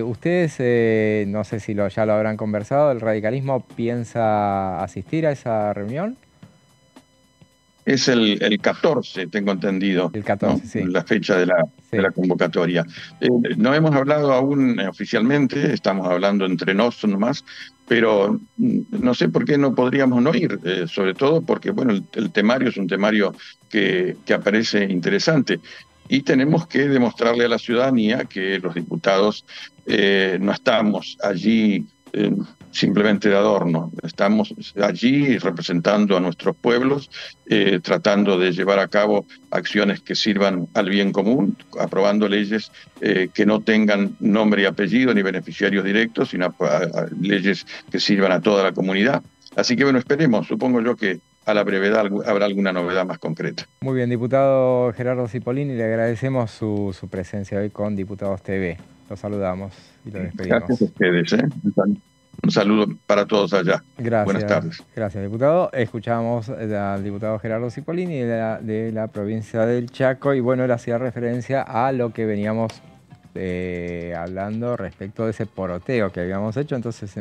Ustedes, no sé si ya lo habrán conversado, ¿el radicalismo piensa asistir a esa reunión? Es el 14, tengo entendido. El 14, ¿no? Sí. La fecha de la convocatoria. No hemos hablado aún oficialmente, estamos hablando entre nosotros nomás, pero no sé por qué no podríamos no ir, sobre todo porque, bueno, el temario es un temario que aparece interesante. Y tenemos que demostrarle a la ciudadanía que los diputados no estamos allí simplemente de adorno, estamos allí representando a nuestros pueblos, tratando de llevar a cabo acciones que sirvan al bien común, aprobando leyes que no tengan nombre y apellido ni beneficiarios directos, sino leyes que sirvan a toda la comunidad. Así que bueno, esperemos, supongo yo que a la brevedad habrá alguna novedad más concreta. Muy bien, diputado Gerardo Cipollini, le agradecemos su presencia hoy con Diputados TV. Los saludamos y lo despedimos. Gracias a ustedes. Un saludo para todos allá. Gracias. Buenas tardes. Gracias, diputado. Escuchamos al diputado Gerardo Cipollini de la provincia del Chaco y bueno, él hacía referencia a lo que veníamos hablando respecto de ese poroteo que habíamos hecho. Entonces,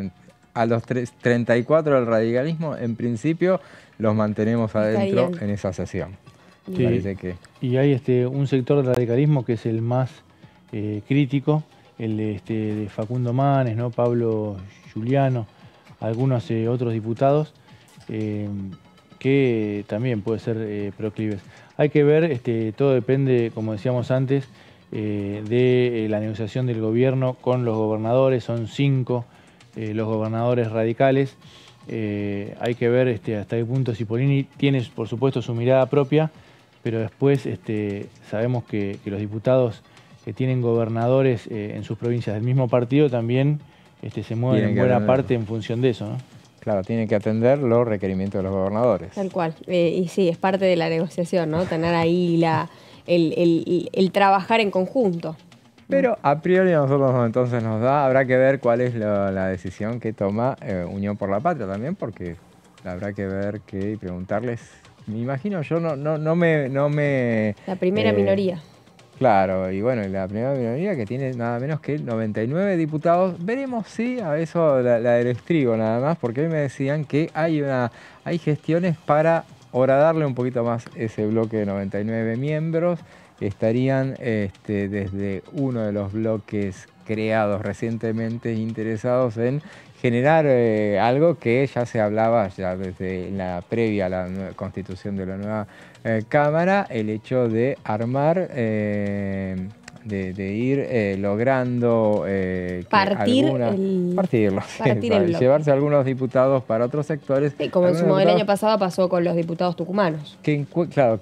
a los 34 del radicalismo, en principio, los mantenemos adentro en esa sesión. Sí. Parece que... Y hay un sector del radicalismo que es el más crítico, el de Facundo Manes, ¿no? Pablo Giuliano, algunos otros diputados, que también puede ser proclives. Hay que ver, todo depende, como decíamos antes, de la negociación del gobierno con los gobernadores. Son 5 los gobernadores radicales. Hay que ver hasta qué punto Cipollini tiene, por supuesto, su mirada propia, pero después sabemos que los diputados que tienen gobernadores en sus provincias del mismo partido también se mueven en buena parte en función de eso, ¿no? Claro, tienen que atender los requerimientos de los gobernadores. Tal cual. Y sí, es parte de la negociación, ¿no? Tener ahí el trabajar en conjunto. Pero a priori a nosotros entonces habrá que ver cuál es la decisión que toma Unión por la Patria también, porque habrá que ver y preguntarles. Me imagino, yo no me... La primera minoría. Claro, y bueno, la primera minoría que tiene nada menos que 99 diputados. Veremos si a eso la del estribo nada más, porque hoy me decían que hay gestiones para horadarle un poquito más ese bloque de 99 miembros. Estarían desde uno de los bloques creados recientemente interesados en generar algo que ya se hablaba ya desde la previa a la constitución de la nueva Cámara, el hecho de armar, de ir logrando llevarse algunos diputados para otros sectores. Sí, como el año pasado pasó con los diputados tucumanos. Que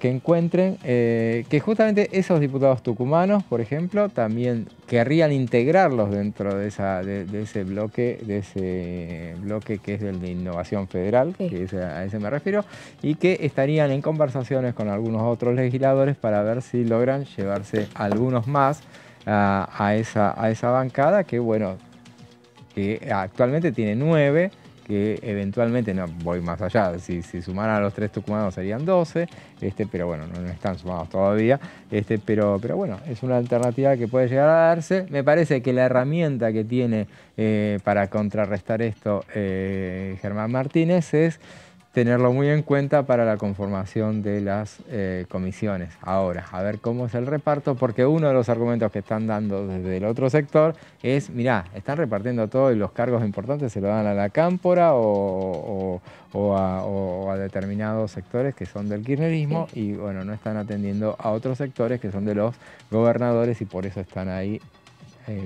encuentren que justamente esos diputados tucumanos, por ejemplo, también querrían integrarlos dentro de ese bloque que es el de innovación federal, sí, que a ese me refiero, y que estarían en conversaciones con algunos otros legisladores para ver si logran llevarse algunos más a esa bancada que, bueno, que actualmente tiene 9, que eventualmente, no voy más allá, si sumaran a los 3 tucumanos serían 12, pero bueno, no están sumados todavía, pero bueno, es una alternativa que puede llegar a darse. Me parece que la herramienta que tiene para contrarrestar esto Germán Martínez es tenerlo muy en cuenta para la conformación de las comisiones. Ahora, a ver cómo es el reparto, porque uno de los argumentos que están dando desde el otro sector es, mirá, están repartiendo todo y los cargos importantes se lo dan a la cámpora o a determinados sectores que son del kirchnerismo, y bueno, no están atendiendo a otros sectores que son de los gobernadores, y por eso están ahí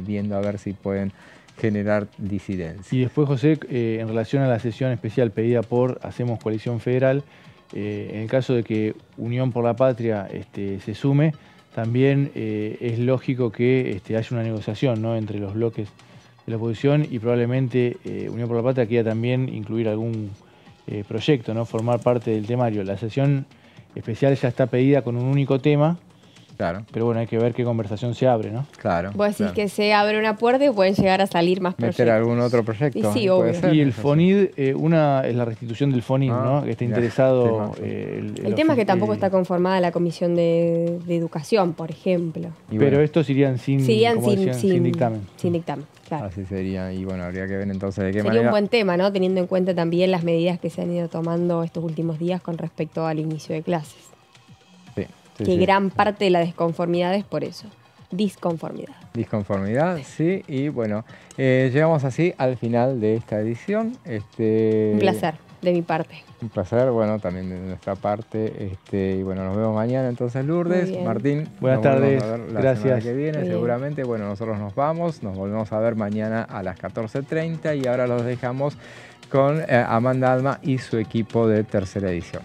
viendo a ver si pueden generar disidencia. Y después, José, en relación a la sesión especial pedida por Hacemos Coalición Federal, en el caso de que Unión por la Patria se sume, también es lógico que haya una negociación, ¿no?, entre los bloques de la oposición, y probablemente Unión por la Patria quiera también incluir algún proyecto, ¿no?, formar parte del temario. La sesión especial ya está pedida con un único tema. Claro. Pero bueno, hay que ver qué conversación se abre, ¿no? Claro. Vos decís que se abre una puerta y pueden llegar a salir más proyectos. ¿Meter algún otro proyecto? Y sí, obvio. Y el FONID, una es la restitución del FONID, ¿no?, que está interesado. El tema es que tampoco está conformada la Comisión de Educación, por ejemplo. Pero estos irían sin dictamen. Sin dictamen, claro. Así sería, y bueno, habría que ver entonces de qué manera. Sería un buen tema, ¿no?, teniendo en cuenta también las medidas que se han ido tomando estos últimos días con respecto al inicio de clases. Que gran parte de la desconformidad es por eso. Disconformidad, sí, y bueno, llegamos así al final de esta edición. Un placer de mi parte. Un placer, bueno, también de nuestra parte. Y bueno, nos vemos mañana entonces, Lourdes. Martín, buenas tardes. Gracias. Semana que viene, seguramente. Bueno, nosotros nos vamos, nos volvemos a ver mañana a las 14:30, y ahora los dejamos con Amanda Alma y su equipo de Tercera Edición.